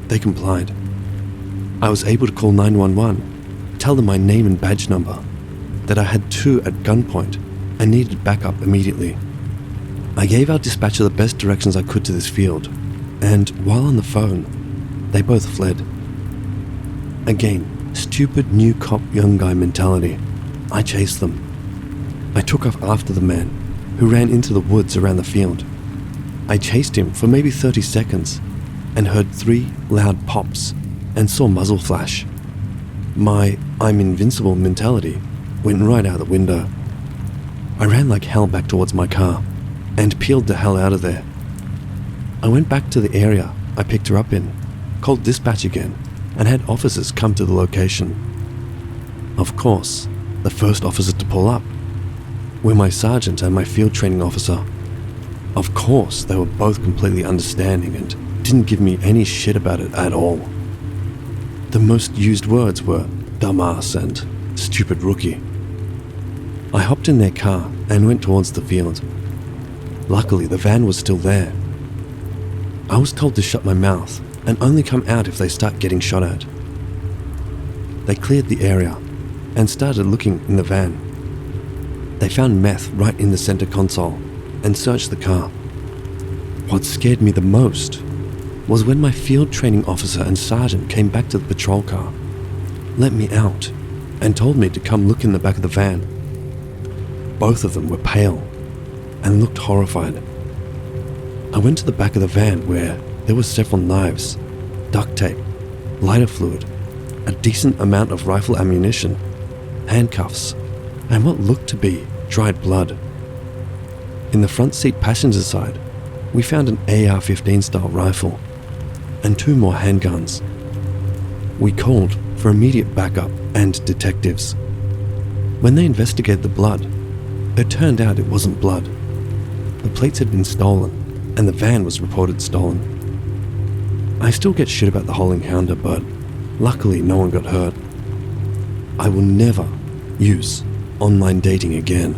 [SPEAKER 2] they complied. I was able to call 911, tell them my name and badge number, that I had two at gunpoint and needed backup immediately. I gave our dispatcher the best directions I could to this field, and while on the phone, they both fled. Again, stupid new cop young guy mentality. I chased them. I took off after the man, who ran into the woods around the field. I chased him for maybe 30 seconds and heard 3 loud pops and saw muzzle flash. My I'm invincible mentality went right out the window. I ran like hell back towards my car and peeled the hell out of there. I went back to the area I picked her up in, called dispatch again, and had officers come to the location. Of course, the first officer to pull up were my sergeant and my field training officer. Of course, they were both completely understanding and didn't give me any shit about it at all. The most used words were dumbass and stupid rookie. I hopped in their car and went towards the field. Luckily, the van was still there. I was told to shut my mouth and only come out if they start getting shot at. They cleared the area and started looking in the van. They found meth right in the center console and searched the car. What scared me the most was when my field training officer and sergeant came back to the patrol car, let me out, and told me to come look in the back of the van. Both of them were pale and looked horrified. I went to the back of the van where there were several knives, duct tape, lighter fluid, a decent amount of rifle ammunition, handcuffs, and what looked to be dried blood. In the front seat passenger side, we found an AR-15 style rifle and 2 more handguns. We called for immediate backup and detectives. When they investigated the blood, it turned out it wasn't blood. The plates had been stolen and the van was reported stolen. I still get shit about the whole encounter, but luckily no one got hurt. I will never use online dating again,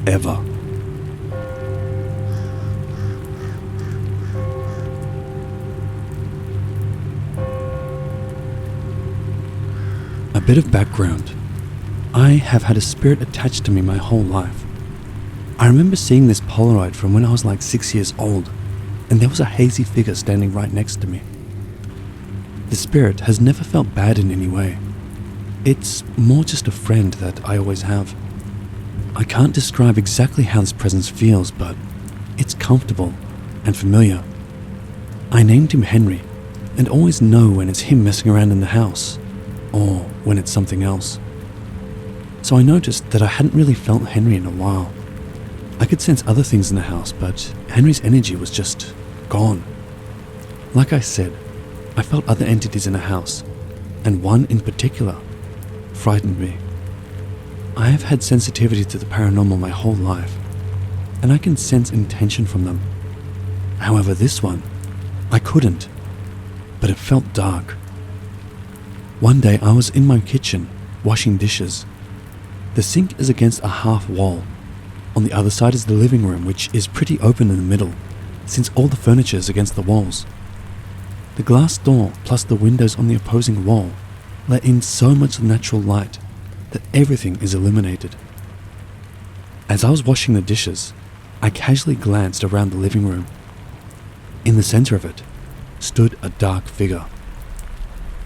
[SPEAKER 2] ever. A bit of background. I have had a spirit attached to me my whole life. I remember seeing this Polaroid from when I was like 6 years old, and there was a hazy figure standing right next to me. The spirit has never felt bad in any way. It's more just a friend that I always have. I can't describe exactly how this presence feels, but it's comfortable and familiar. I named him Henry, and always know when it's him messing around in the house, or when it's something else. So I noticed that I hadn't really felt Henry in a while. I could sense other things in the house, but Henry's energy was just gone. Like I said, I felt other entities in the house, and one in particular frightened me. I have had sensitivity to the paranormal my whole life, and I can sense intention from them. However, this one, I couldn't, but it felt dark. One day I was in my kitchen, washing dishes. The sink is against a half wall. On the other side is the living room, which is pretty open in the middle, since all the furniture is against the walls. The glass door plus the windows on the opposing wall let in so much natural light that everything is illuminated. As I was washing the dishes, I casually glanced around the living room. In the center of it stood a dark figure.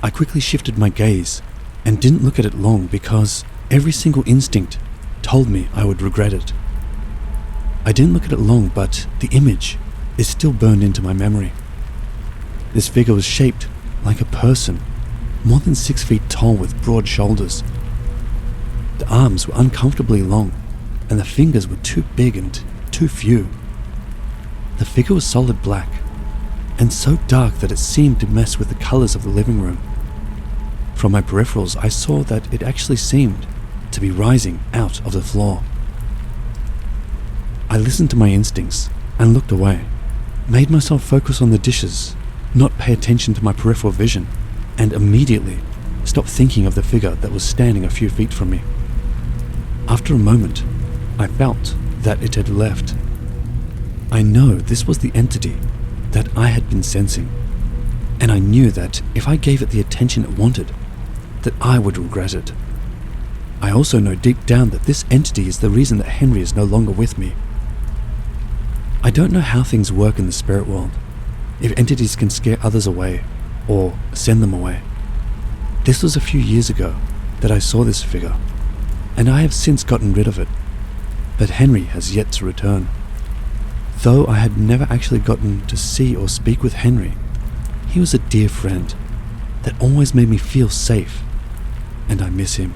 [SPEAKER 2] I quickly shifted my gaze and didn't look at it long because every single instinct told me I would regret it. I didn't look at it long, but the image is still burned into my memory. This figure was shaped like a person, more than 6 feet tall with broad shoulders. The arms were uncomfortably long, and the fingers were too big and too few. The figure was solid black, and so dark that it seemed to mess with the colors of the living room. From my peripherals, I saw that it actually seemed to be rising out of the floor. I listened to my instincts and looked away, made myself focus on the dishes, not pay attention to my peripheral vision, and immediately stopped thinking of the figure that was standing a few feet from me. After a moment, I felt that it had left. I know this was the entity that I had been sensing, and I knew that if I gave it the attention it wanted, that I would regret it. I also know deep down that this entity is the reason that Henry is no longer with me. I don't know how things work in the spirit world, if entities can scare others away or send them away. This was a few years ago that I saw this figure, and I have since gotten rid of it, but Henry has yet to return. Though I had never actually gotten to see or speak with Henry, he was a dear friend that always made me feel safe, and I miss him.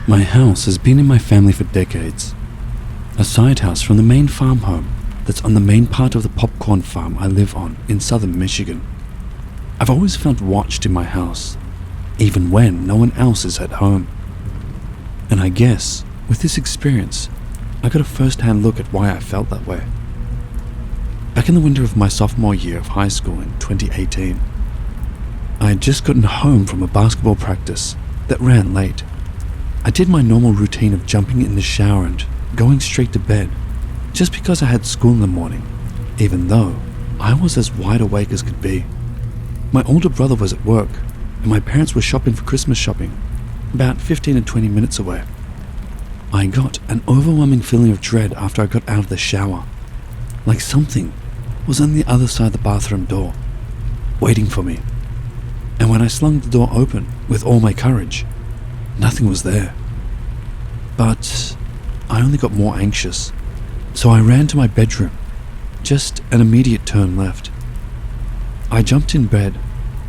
[SPEAKER 2] My house has been in my family for decades. A side house from the main farm home that's on the main part of the popcorn farm I live on in southern Michigan. I've always felt watched in my house, even when no one else is at home. And I guess, with this experience, I got a first-hand look at why I felt that way. Back in the winter of my sophomore year of high school in 2018, I had just gotten home from a basketball practice that ran late. I did my normal routine of jumping in the shower and going straight to bed, just because I had school in the morning, even though I was as wide awake as could be. My older brother was at work, and my parents were shopping for Christmas shopping, about 15 to 20 minutes away. I got an overwhelming feeling of dread after I got out of the shower, like something was on the other side of the bathroom door, waiting for me. And when I slung the door open with all my courage, nothing was there. But I only got more anxious, so I ran to my bedroom, just an immediate turn left. I jumped in bed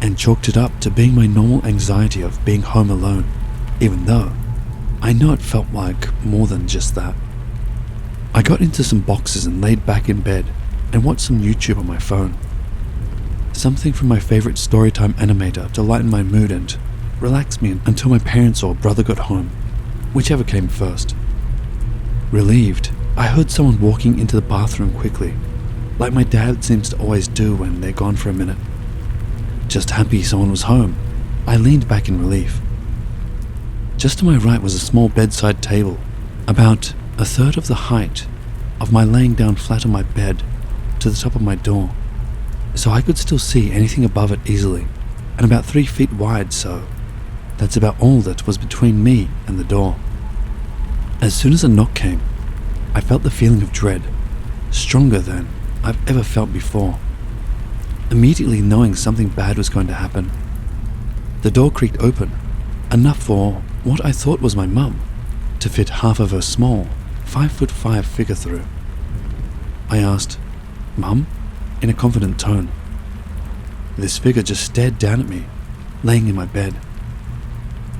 [SPEAKER 2] and chalked it up to being my normal anxiety of being home alone, even though I know it felt like more than just that. I got into some boxes and laid back in bed and watched some YouTube on my phone. Something from my favorite storytime animator to lighten my mood and relax me until my parents or brother got home, whichever came first. Relieved, I heard someone walking into the bathroom quickly, like my dad seems to always do when they're gone for a minute. Just happy someone was home, I leaned back in relief. Just to my right was a small bedside table, about a third of the height of my laying down flat on my bed to the top of my door, so I could still see anything above it easily, and about 3 feet wide, so that's about all that was between me and the door. As soon as a knock came, I felt the feeling of dread, stronger than I've ever felt before, immediately knowing something bad was going to happen. The door creaked open, enough for what I thought was my mum to fit half of her small 5'5" figure through. I asked, "Mum?" in a confident tone. This figure just stared down at me, laying in my bed.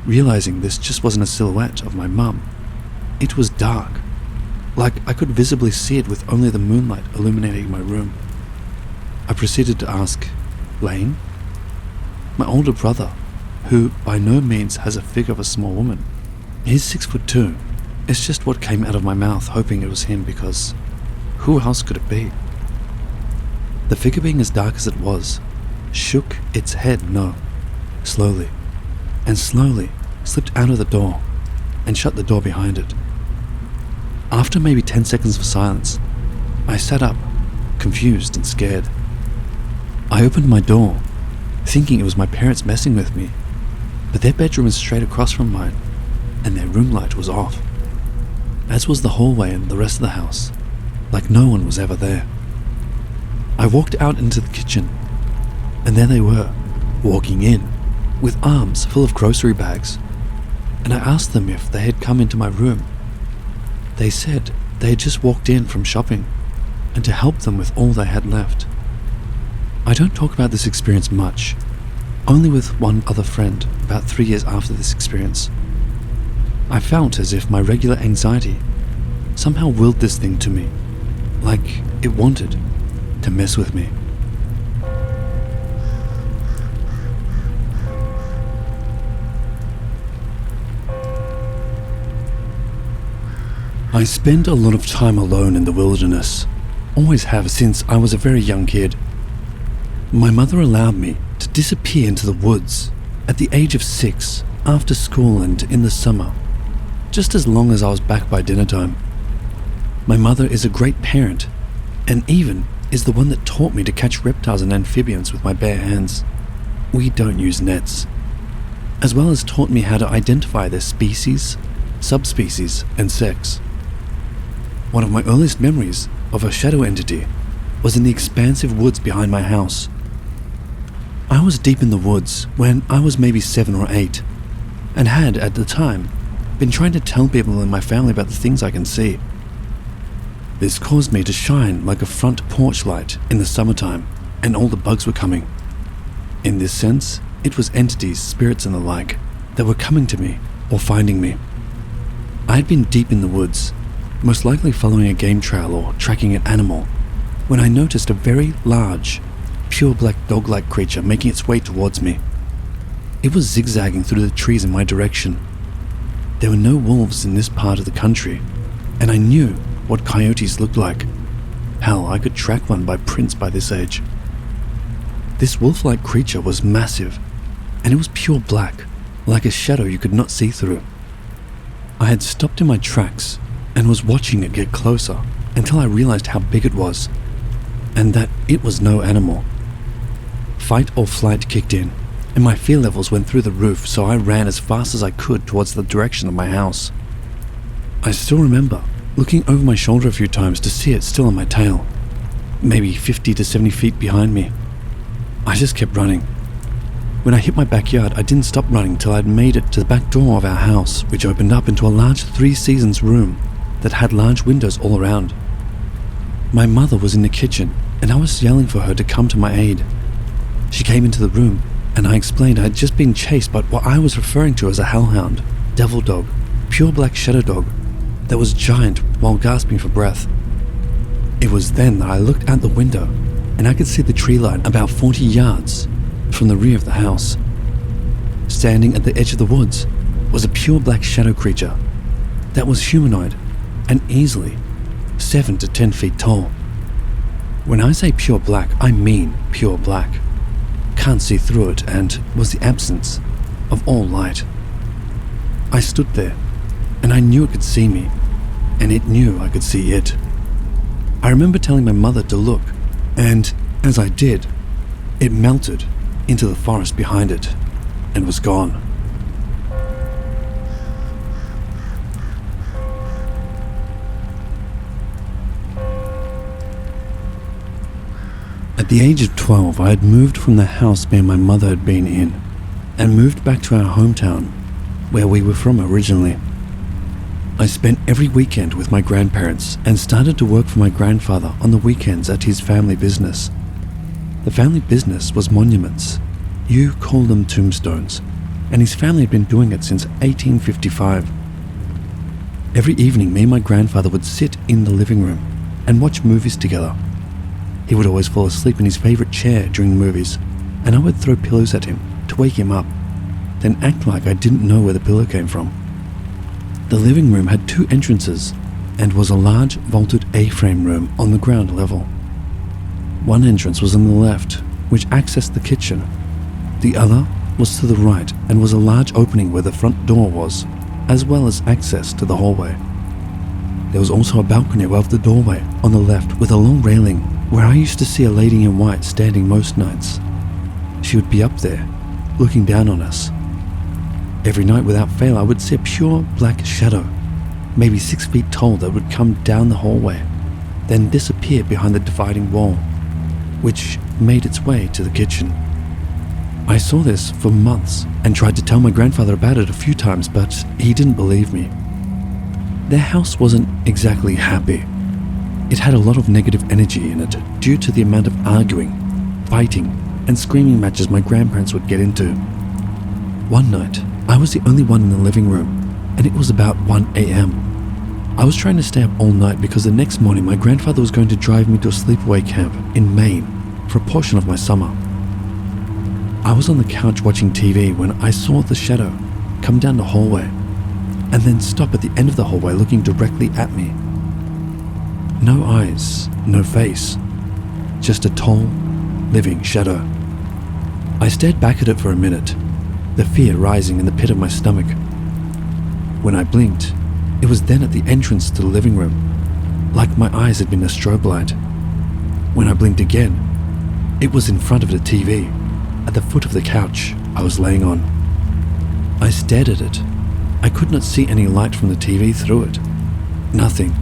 [SPEAKER 2] Realizing this just wasn't a silhouette of my mum, it was dark, like I could visibly see it with only the moonlight illuminating my room. I proceeded to ask, "Lane?" My older brother, who by no means has a figure of a small woman, he's 6'2". It's just what came out of my mouth, hoping it was him, because who else could it be? The figure, being as dark as it was, shook its head no, slowly, and slowly slipped out of the door and shut the door behind it. After maybe 10 seconds of silence, I sat up, confused and scared. I opened my door, thinking it was my parents messing with me, but their bedroom is straight across from mine, and their room light was off, as was the hallway and the rest of the house, like no one was ever there. I walked out into the kitchen, and there they were, walking in, with arms full of grocery bags, and I asked them if they had come into my room. They said they had just walked in from shopping, and to help them with all they had left. I don't talk about this experience much, only with one other friend about 3 years after this experience. I felt as if my regular anxiety somehow willed this thing to me, like it wanted to mess with me. I spend a lot of time alone in the wilderness, always have since I was a very young kid. My mother allowed me to disappear into the woods at the age of 6 after school and in the summer, just as long as I was back by dinner time. My mother is a great parent and even is the one that taught me to catch reptiles and amphibians with my bare hands. We don't use nets, as well as taught me how to identify their species, subspecies, and sex. One of my earliest memories of a shadow entity was in the expansive woods behind my house. I was deep in the woods when I was maybe 7 or 8, and had, at the time, been trying to tell people in my family about the things I can see. This caused me to shine like a front porch light in the summertime, and all the bugs were coming. In this sense, it was entities, spirits and the like, that were coming to me or finding me. I had been deep in the woods, most likely following a game trail or tracking an animal, when I noticed a very large, pure black dog-like creature making its way towards me. It was zigzagging through the trees in my direction. There were no wolves in this part of the country, and I knew what coyotes looked like. Hell, I could track one by prints by this age. This wolf-like creature was massive, and it was pure black, like a shadow you could not see through. I had stopped in my tracks and was watching it get closer until I realized how big it was, and that it was no animal. Fight or flight kicked in, and my fear levels went through the roof, so I ran as fast as I could towards the direction of my house. I still remember looking over my shoulder a few times to see it still on my tail, maybe 50 to 70 feet behind me. I just kept running. When I hit my backyard, I didn't stop running till I'd made it to the back door of our house, which opened up into a large 3 seasons room that had large windows all around. My mother was in the kitchen, and I was yelling for her to come to my aid. She came into the room, and I explained I had just been chased by what I was referring to as a hellhound, devil dog, pure black shadow dog, that was giant while gasping for breath. It was then that I looked out the window, and I could see the tree line about 40 yards from the rear of the house. Standing at the edge of the woods was a pure black shadow creature that was humanoid and easily 7 to 10 feet tall. When I say pure black, I mean pure black. Can't see through it, and was the absence of all light. I stood there, and I knew it could see me, and it knew I could see it. I remember telling my mother to look, and as I did, it melted into the forest behind it and was gone. At the age of 12, I had moved from the house me and my mother had been in, and moved back to our hometown, where we were from originally. I spent every weekend with my grandparents and started to work for my grandfather on the weekends at his family business. The family business was monuments. You call them tombstones, and his family had been doing it since 1855. Every evening, me and my grandfather would sit in the living room and watch movies together. He would always fall asleep in his favorite chair during the movies, and I would throw pillows at him to wake him up, then act like I didn't know where the pillow came from. The living room had 2 entrances and was a large vaulted A-frame room on the ground level. One entrance was on the left, which accessed the kitchen. The other was to the right and was a large opening where the front door was, as well as access to the hallway. There was also a balcony above the doorway on the left with a long railing where I used to see a lady in white standing most nights. She would be up there, looking down on us. Every night without fail I would see a pure black shadow, maybe 6 feet tall, that would come down the hallway, then disappear behind the dividing wall, which made its way to the kitchen. I saw this for months and tried to tell my grandfather about it a few times, but he didn't believe me. Their house wasn't exactly happy. It had a lot of negative energy in it due to the amount of arguing, fighting, and screaming matches my grandparents would get into. One night, I was the only one in the living room, and it was about 1 a.m. I was trying to stay up all night because the next morning my grandfather was going to drive me to a sleepaway camp in Maine for a portion of my summer. I was on the couch watching TV when I saw the shadow come down the hallway and then stop at the end of the hallway looking directly at me. No eyes, no face, just a tall, living shadow. I stared back at it for a minute, the fear rising in the pit of my stomach. When I blinked, it was then at the entrance to the living room, like my eyes had been a strobe light. When I blinked again, it was in front of the TV, at the foot of the couch I was laying on. I stared at it. I could not see any light from the TV through it. Nothing.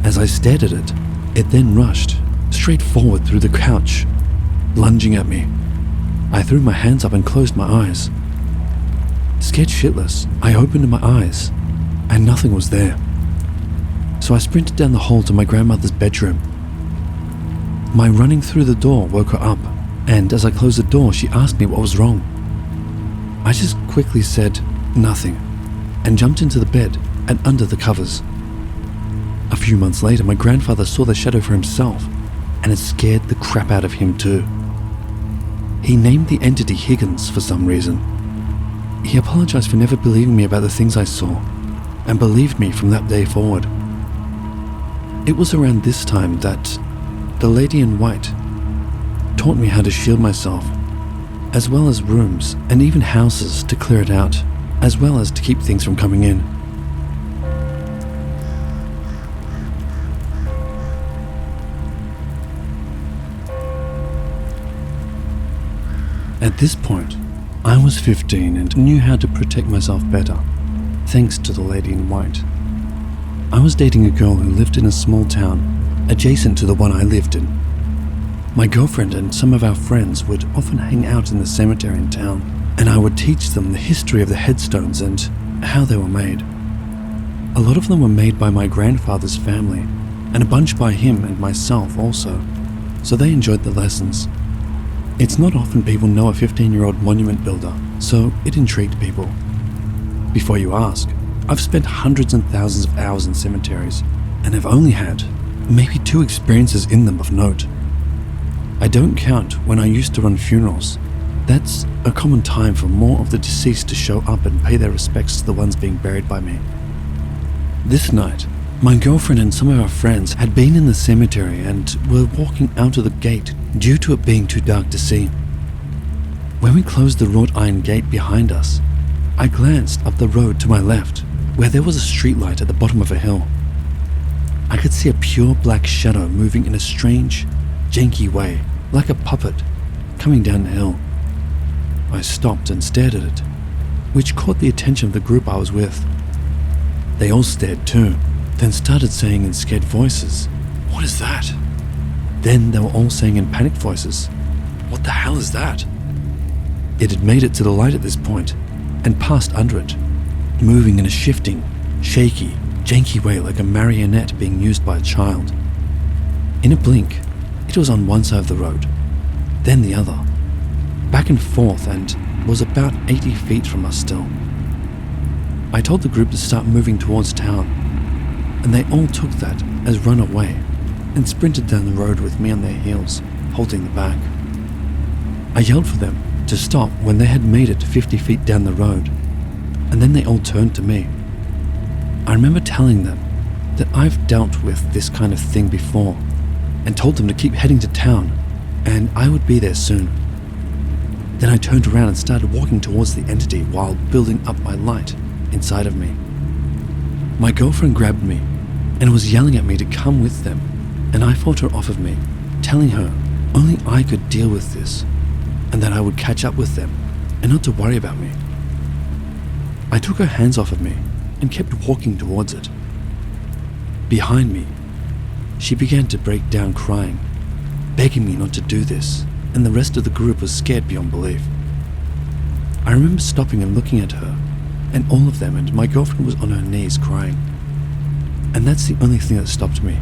[SPEAKER 2] As I stared at it, it then rushed straight forward through the couch, lunging at me. I threw my hands up and closed my eyes. Scared shitless, I opened my eyes, and nothing was there. So I sprinted down the hall to my grandmother's bedroom. My running through the door woke her up, and as I closed the door, she asked me what was wrong. I just quickly said nothing, and jumped into the bed and under the covers. A few months later, my grandfather saw the shadow for himself, and it scared the crap out of him too. He named the entity Higgins for some reason. He apologized for never believing me about the things I saw, and believed me from that day forward. It was around this time that the lady in white taught me how to shield myself, as well as rooms and even houses to clear it out, as well as to keep things from coming in. At this point, I was 15 and knew how to protect myself better, thanks to the lady in white. I was dating a girl who lived in a small town adjacent to the one I lived in. My girlfriend and some of our friends would often hang out in the cemetery in town, and I would teach them the history of the headstones and how they were made. A lot of them were made by my grandfather's family, and a bunch by him and myself also, so they enjoyed the lessons. It's not often people know a 15-year-old monument builder, so it intrigued people. Before you ask, I've spent hundreds and thousands of hours in cemeteries, and have only had maybe 2 experiences in them of note. I don't count when I used to run funerals. That's a common time for more of the deceased to show up and pay their respects to the ones being buried by me. This night, my girlfriend and some of our friends had been in the cemetery and were walking out of the gate due to it being too dark to see. When we closed the wrought iron gate behind us, I glanced up the road to my left, where there was a streetlight at the bottom of a hill. I could see a pure black shadow moving in a strange, janky way, like a puppet, coming down the hill. I stopped and stared at it, which caught the attention of the group I was with. They all stared too, then started saying in scared voices, "What is that?" Then they were all saying in panicked voices, "What the hell is that?" It had made it to the light at this point, and passed under it, moving in a shifting, shaky, janky way like a marionette being used by a child. In a blink, it was on one side of the road, then the other, back and forth, and was about 80 feet from us still. I told the group to start moving towards town, and they all took that as run away and sprinted down the road with me on their heels, holding the back. I yelled for them to stop when they had made it 50 feet down the road, and then they all turned to me. I remember telling them that I've dealt with this kind of thing before, and told them to keep heading to town, and I would be there soon. Then I turned around and started walking towards the entity while building up my light inside of me. My girlfriend grabbed me and was yelling at me to come with them, and I fought her off of me, telling her only I could deal with this, and that I would catch up with them and not to worry about me. I took her hands off of me and kept walking towards it. Behind me, she began to break down crying, begging me not to do this, and the rest of the group was scared beyond belief. I remember stopping and looking at her, and all of them, and my girlfriend was on her knees crying. And that's the only thing that stopped me.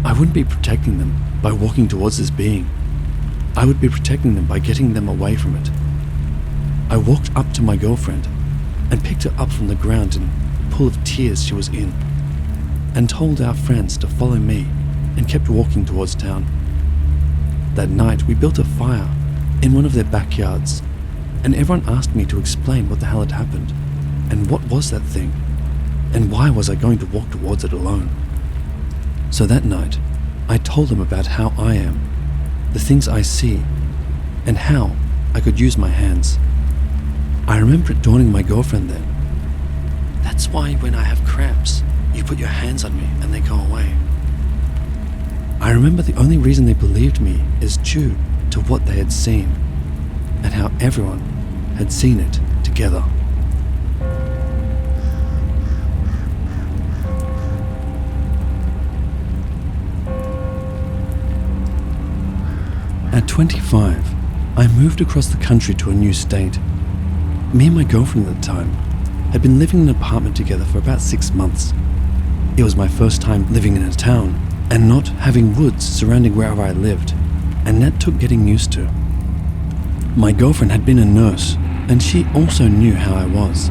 [SPEAKER 2] I wouldn't be protecting them by walking towards this being. I would be protecting them by getting them away from it. I walked up to my girlfriend and picked her up from the ground in the pool of tears she was in, and told our friends to follow me and kept walking towards town. That night we built a fire in one of their backyards, and everyone asked me to explain what the hell had happened, and what was that thing, and why was I going to walk towards it alone. So that night, I told them about how I am, the things I see, and how I could use my hands. I remember it dawning on my girlfriend then. That's why when I have cramps, you put your hands on me and they go away. I remember the only reason they believed me is due to what they had seen, and how everyone had seen it together. At 25, I moved across the country to a new state. Me and my girlfriend at the time had been living in an apartment together for about 6 months. It was my first time living in a town and not having woods surrounding wherever I lived, and that took getting used to. My girlfriend had been a nurse, and she also knew how I was.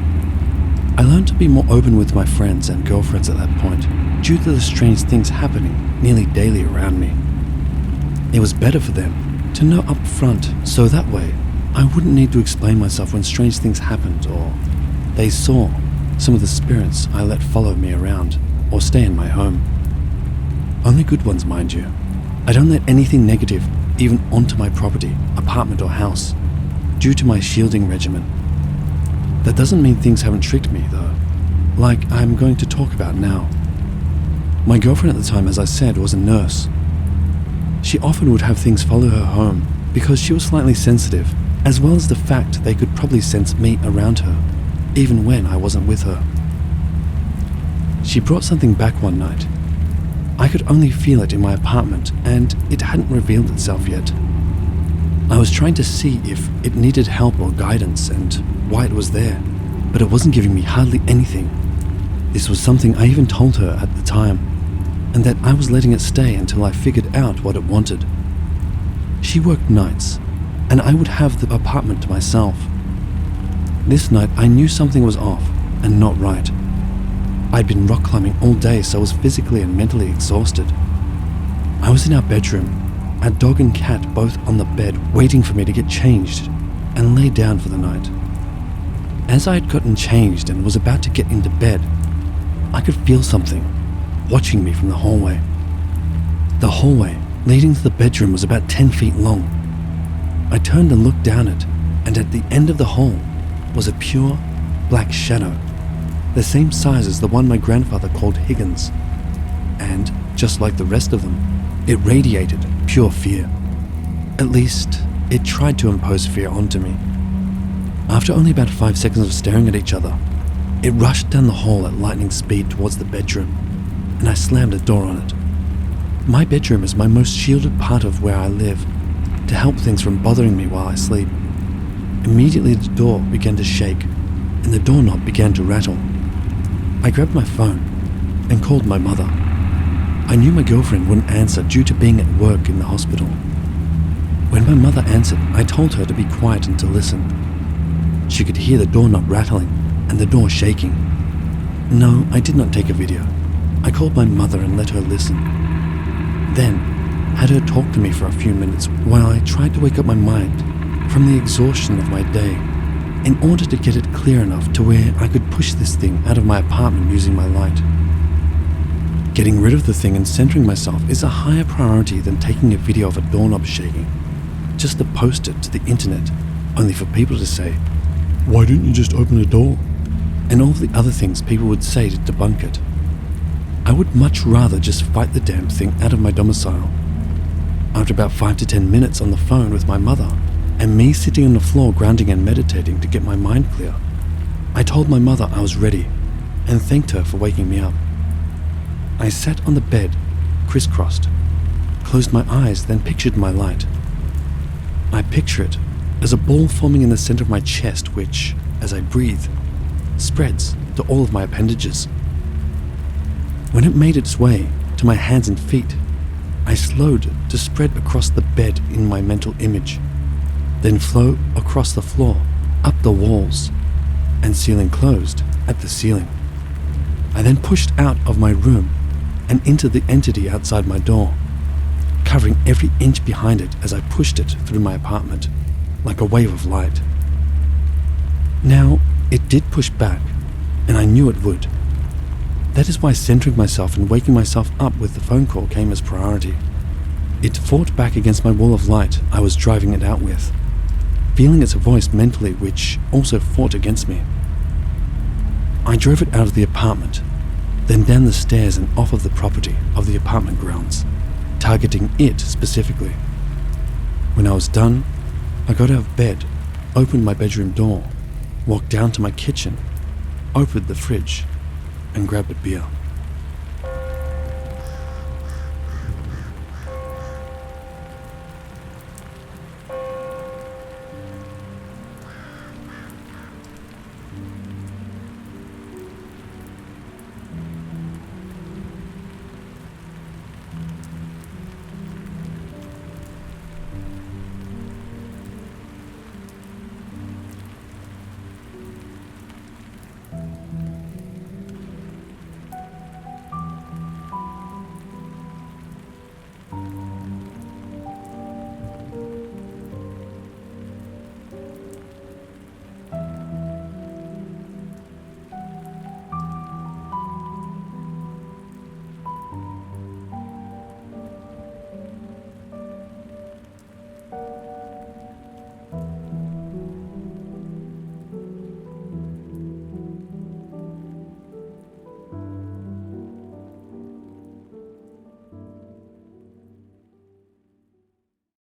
[SPEAKER 2] I learned to be more open with my friends and girlfriends at that point, due to the strange things happening nearly daily around me. It was better for them to know up front, so that way I wouldn't need to explain myself when strange things happened, or they saw some of the spirits I let follow me around or stay in my home. Only good ones, mind you. I don't let anything negative even onto my property, apartment or house, due to my shielding regimen. That doesn't mean things haven't tricked me though, like I'm going to talk about now. My girlfriend at the time, as I said, was a nurse. She often would have things follow her home because she was slightly sensitive, as well as the fact they could probably sense me around her, even when I wasn't with her. She brought something back one night. I could only feel it in my apartment, and it hadn't revealed itself yet. I was trying to see if it needed help or guidance and why it was there, but it wasn't giving me hardly anything. This was something I even told her at the time, and that I was letting it stay until I figured out what it wanted. She worked nights, and I would have the apartment to myself. This night I knew something was off and not right. I'd been rock climbing all day, so I was physically and mentally exhausted. I was in our bedroom, our dog and cat both on the bed waiting for me to get changed and lay down for the night. As I had gotten changed and was about to get into bed, I could feel something watching me from the hallway. The hallway leading to the bedroom was about 10 feet long. I turned and looked down it, and at the end of the hall was a pure black shadow, the same size as the one my grandfather called Higgins, and, just like the rest of them, it radiated pure fear. At least, it tried to impose fear onto me. After only about 5 seconds of staring at each other, it rushed down the hall at lightning speed towards the bedroom, and I slammed a door on it. My bedroom is my most shielded part of where I live, to help things from bothering me while I sleep. Immediately the door began to shake, and the doorknob began to rattle. I grabbed my phone and called my mother. I knew my girlfriend wouldn't answer due to being at work in the hospital. When my mother answered, I told her to be quiet and to listen. She could hear the doorknob rattling and the door shaking. No, I did not take a video. I called my mother and let her listen. Then, had her talk to me for a few minutes while I tried to wake up my mind from the exhaustion of my day, in order to get it clear enough to where I could push this thing out of my apartment using my light. Getting rid of the thing and centering myself is a higher priority than taking a video of a doorknob shaking, just to post it to the internet, only for people to say, "Why didn't you just open the door?" and all of the other things people would say to debunk it. I would much rather just fight the damn thing out of my domicile. After about 5 to 10 minutes on the phone with my mother, and me sitting on the floor grounding and meditating to get my mind clear, I told my mother I was ready, and thanked her for waking me up. I sat on the bed, crisscrossed, closed my eyes, then pictured my light. I picture it as a ball forming in the center of my chest which, as I breathe, spreads to all of my appendages. When it made its way to my hands and feet, I slowed to spread across the bed in my mental image, then flow across the floor, up the walls, and ceiling closed at the ceiling. I then pushed out of my room and into the entity outside my door, covering every inch behind it as I pushed it through my apartment, like a wave of light. Now, it did push back, and I knew it would. That is why centering myself and waking myself up with the phone call came as priority. It fought back against my wall of light I was driving it out with, feeling its voice mentally, which also fought against me. I drove it out of the apartment, then down the stairs and off of the property of the apartment grounds, targeting it specifically. When I was done, I got out of bed, opened my bedroom door, walked down to my kitchen, opened the fridge, and grabbed a beer.